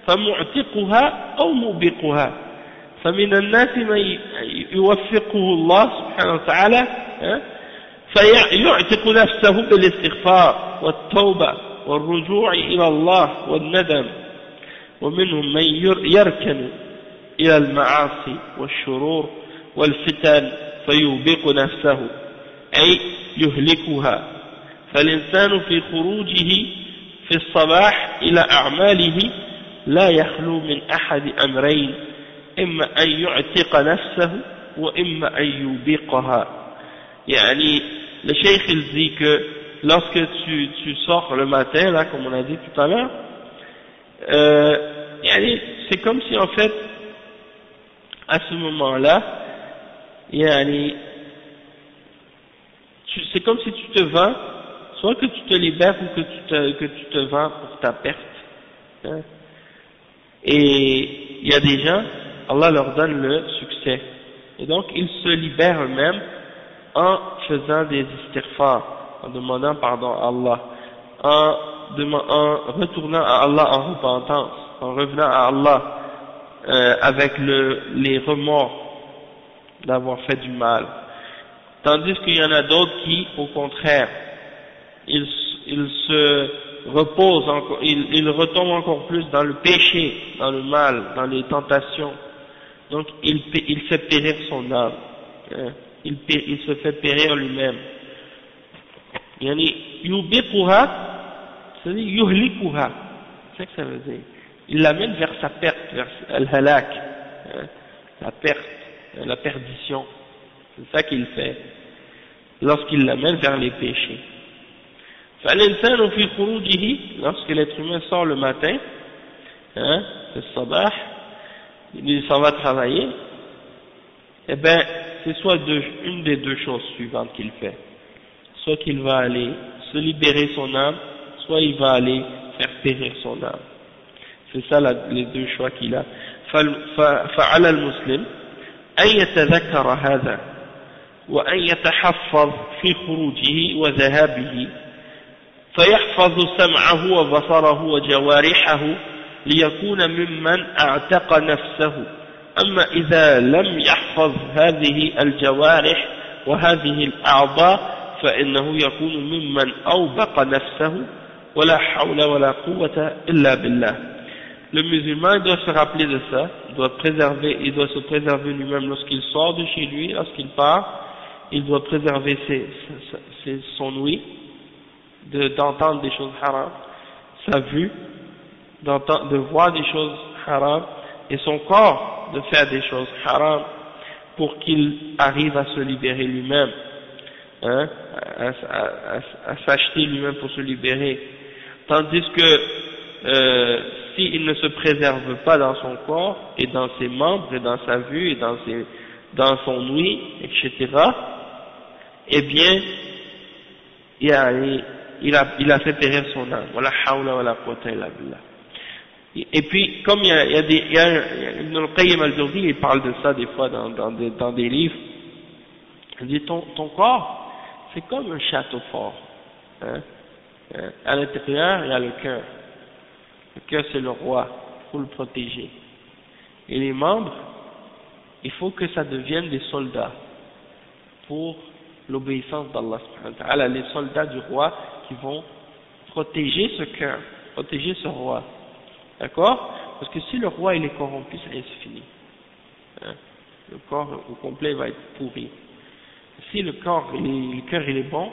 فمعتقها أو موبقها فمن الناس من يوفقه الله سبحانه وتعالى فيعتق نفسه بالاستغفار والتوبة والرجوع إلى الله والندم ومنهم من يركن إلى المعاصي والشرور والفتن فيوبق نفسه أي يهلكها فالإنسان في خروجه في الصباح إلى أعماله لا يخلو من أحد أمرين إما أن يعتق نفسه وإما أن يوبقها يعني le cheikh il dit que lorsque tu sors le matin là comme on a dit tout à l'heure c'est comme si en fait à ce moment-là c'est comme si tu te vends, soit que tu te libères ou que tu te vends pour ta perte et il y a des gens Allah leur donne le succès et donc ils se libèrent eux-mêmes en faisant des istighfar, en demandant pardon à Allah, en retournant à Allah en repentance, en revenant à Allah avec les remords d'avoir fait du mal. Tandis qu'il y en a d'autres qui, au contraire, ils se reposent encore, ils retombent encore plus dans le péché, dans le mal, dans les tentations. Donc il fait périr son âme. Il se fait périr lui-même. Yani yubiquha, c'est-à-dire yuhlikuha, c'est ce que ça veut dire. Il l'amène vers sa perte, vers al-halak, la perte, la perdition. C'est ça qu'il fait lorsqu'il l'amène vers les péchés. فالإنسان في خروجه, lorsque l'être humain sort le matin, le sabah, il s'en va travailler, eh ben c'est soit une des deux choses suivantes qu'il fait. Soit qu'il va aller se libérer son âme, soit il va aller faire périr son âme. C'est ça les deux choix qu'il a. فعلى المسلم أن يتذكر هذا وأن يتحفظ في خروجه وذهابه فيحفظ سمعه وبصره وجوارحه ليكون ممن اعتق نفسه. أما إذا لم يحفظ هذه الجوارح وهذه الأعضاء فإنه يكون ممن أوبق نفسه ولا حول ولا قوة إلا بالله. Le musulman doit se rappeler de ça, il doit se préserver lui-même lorsqu'il sort de chez lui, lorsqu'il part, il doit préserver son ouïe d'entendre des choses haram, sa vue de voir des choses haram, et son corps de faire des choses haram pour qu'il arrive à se libérer lui-même, à s'acheter lui-même pour se libérer. Tandis que s'il ne se préserve pas dans son corps et dans ses membres et dans sa vue et dans son ouïe, etc., eh bien il a fait périr son âme. Wala hawla wala quwwata illa billah. Et puis, comme il y a Ibn al-Qayyim al-Jawzi, il parle de ça des fois dans des livres, il dit ton corps, c'est comme un château fort. À l'intérieur, il y a le cœur. Le cœur c'est le roi, il faut le protéger. Et les membres, il faut que ça devienne des soldats pour l'obéissance d'Allah subhanahu wa ta'ala, les soldats du roi qui vont protéger ce cœur, protéger ce roi. D'accord? Parce que si le roi il est corrompu, c'est fini. Hein? Le corps au complet va être pourri. Si le cœur il est bon,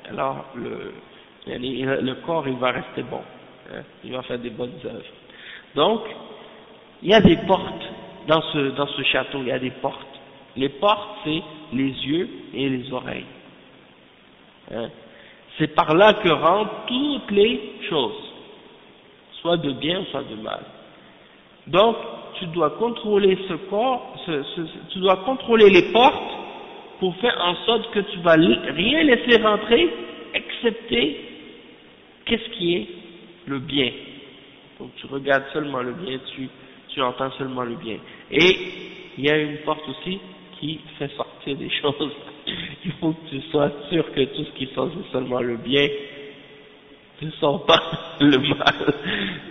alors le corps il va rester bon. Hein? Il va faire des bonnes œuvres. Donc, il y a des portes dans ce château, il y a des portes. Les portes, c'est les yeux et les oreilles. Hein? C'est par là que rentrent toutes les choses, soit de bien, soit de mal. Donc, tu dois contrôler ce corps, tu dois contrôler les portes pour faire en sorte que tu vas rien laisser rentrer, excepté qu'est-ce qui est le bien. Donc, tu regardes seulement le bien, tu entends seulement le bien. Et il y a une porte aussi qui fait sortir des choses. Il faut que tu sois sûr que tout ce qui sort c'est seulement le bien, ne sort pas le mal.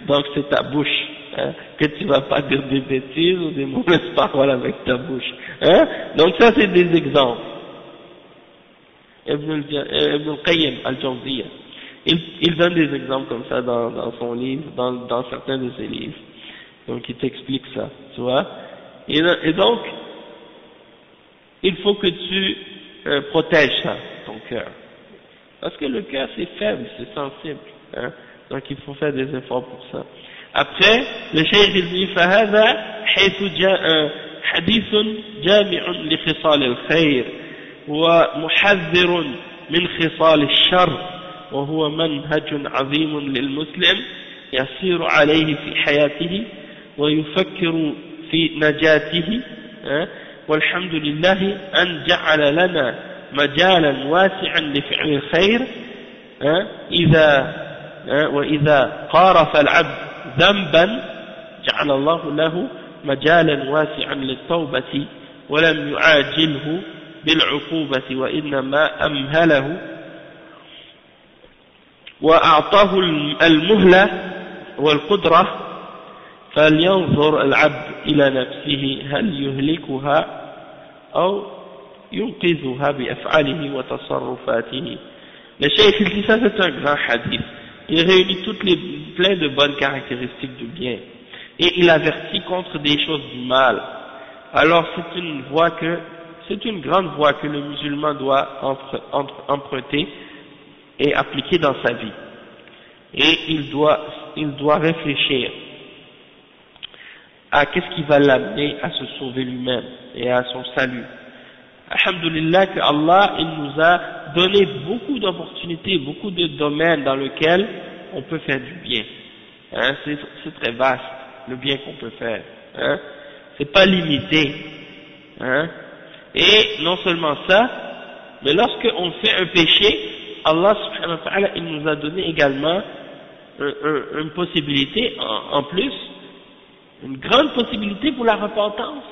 Donc c'est ta bouche, hein, que tu vas pas dire des bêtises ou des mauvaises paroles avec ta bouche. Hein. Donc ça c'est des exemples. Ibn al-Qayyim al-Jawziyya, il donne des exemples comme ça dans son livre, dans certains de ses livres. Donc il t'explique ça, tu vois. Et donc, il faut que tu protèges ça, ton cœur. Parce que le cœur c'est faible, c'est sensible. Hein? Donc il faut faire des efforts pour ça. Après, le cheikh dit فهذا حيث جاء حديث جامع لخصال الخير ومحذر من خصال الشر وهو منهج عظيم للمسلم يسير عليه في حياته ويفكر في نجاته والحمد لله أن جعل لنا مجالا واسعا لفعل الخير وإذا قارف العبد ذنبا جعل الله له مجالا واسعا للتوبة ولم يعاجله بالعقوبة وإنما أمهله وأعطاه المهلة والقدرة فلينظر العبد إلى نفسه هل يهلكها أو ينقذها بأفعاله وتصرفاته. Le cheikh dit ça, c'est un grand hadith. Il réunit plein de bonnes caractéristiques du bien. Et il avertit contre des choses du mal. Alors c'est une grande voie que le musulman doit emprunter et appliquer dans sa vie. Et il doit réfléchir à qu'est-ce qui va l'amener à se sauver lui-même et à son salut. Alhamdulillah que Allah il nous a donné beaucoup d'opportunités, beaucoup de domaines dans lesquels on peut faire du bien. Hein, c'est très vaste le bien qu'on peut faire. Hein, c'est pas limité. Hein, et non seulement ça, mais lorsqu'on fait un péché, Allah subhanahu wa ta'ala il nous a donné également une possibilité en plus, une grande possibilité pour la repentance,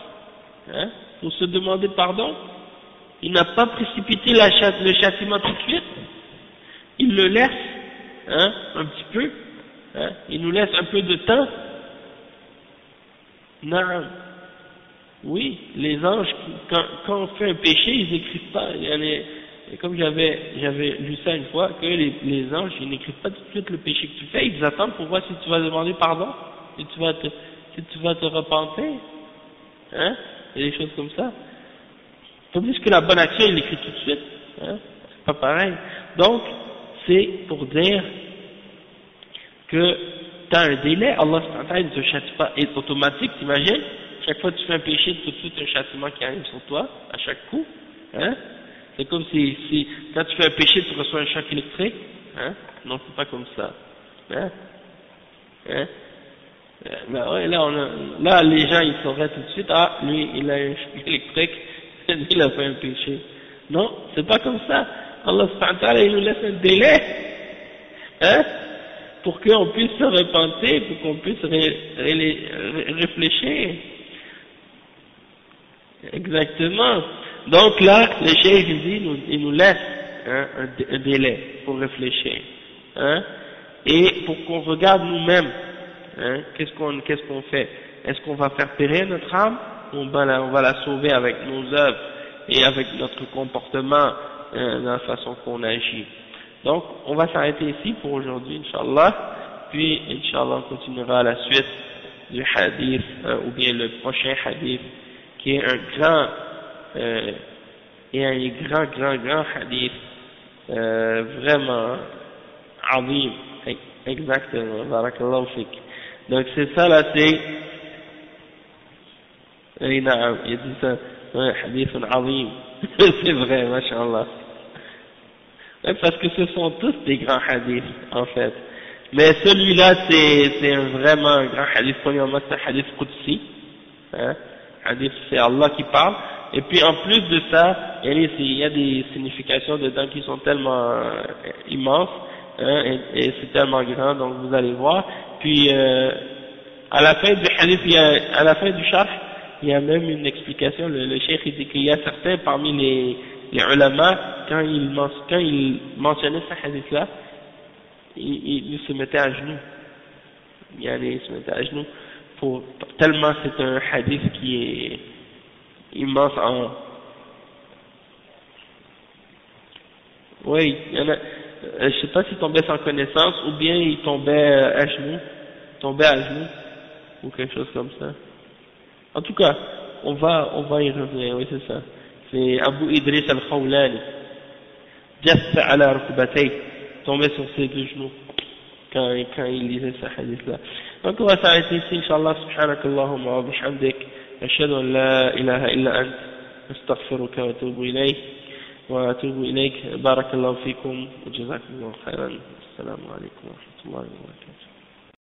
hein, pour se demander pardon. Il n'a pas précipité le châtiment tout de suite, il le laisse hein, un petit peu, hein, il nous laisse un peu de temps. Non. Oui, les anges, quand on fait un péché, ils n'écrivent pas, comme j'avais lu ça une fois, que les anges, ils n'écrivent pas tout de suite le péché que tu fais, ils attendent pour voir si tu vas demander pardon, si tu vas te repentir, hein, et des choses comme ça. Tandis que la bonne action, il l'écrit tout de suite, hein, c'est pas pareil. Donc, c'est pour dire que tu as un délai, Allah ne te châtie pas, est automatique, t'imagines? Chaque fois que tu fais un péché, tout de suite un châtiment qui arrive sur toi, à chaque coup, hein. C'est comme si quand tu fais un péché, tu reçois un choc électrique, hein. Non, c'est pas comme ça, hein. Hein. Là, les gens, ils sauraient tout de suite, ah, lui, il a un choc électrique, il a fait un péché. Non, c'est pas comme ça. Allah subhanahu wa ta'ala, il nous laisse un délai, hein, pour qu'on puisse se repentir, pour qu'on puisse réfléchir. Exactement. Donc là, le cheikh il nous laisse hein, un délai pour réfléchir, hein, et pour qu'on regarde nous-mêmes, hein, qu'est-ce qu'on fait? Est-ce qu'on va faire périr notre âme, ou on va la sauver avec nos œuvres et avec notre comportement, dans la façon qu'on agit? Donc, on va s'arrêter ici pour aujourd'hui, Inch'Allah, puis Inch'Allah on continuera à la suite du hadith, ou bien le prochain hadith, qui est un grand hadith, vraiment azim, exactement, barakallahu fik. Donc c'est ça là, il dit ça, un hadith azim, c'est vrai, mashallah. Ouais, parce que ce sont tous des grands hadiths, en fait. Mais celui-là, c'est vraiment un grand hadith. Premièrement, c'est un hadith qudsi, hein. Hadith, c'est Allah qui parle. Et puis, en plus de ça, il y a des significations dedans qui sont tellement immenses, hein, et c'est tellement grand, donc vous allez voir. Puis, à la fin du hadith, à la fin du sharh, il y a même une explication. Le cheikh dit qu'il y a certains parmi les ulama, quand ils mentionnaient ce hadith-là, ils se mettaient à genoux. Ils se mettaient à genoux tellement c'est un hadith qui est immense oui, il y en a, je sais pas s'ils tombaient sans connaissance ou bien ils tombaient à genoux, ou quelque chose comme ça. En tout cas, on va y revenir, oui c'est ça. C'est Abu Idris al-Khawlani, jassa ala rukbatay, tombé sur ses deux genoux quand il lisait ce hadith-là. Donc on va s'arrêter ici, Inch'Allah, subhanakallahumma wa bihamdik, ashhadu an la ilaha illa ant, astaghfiruka wa atubu ilayk, barakallahu fikum, wa jazakumullahu khairan, assalamu alaikum wa rahmatullahi wa barakatuh.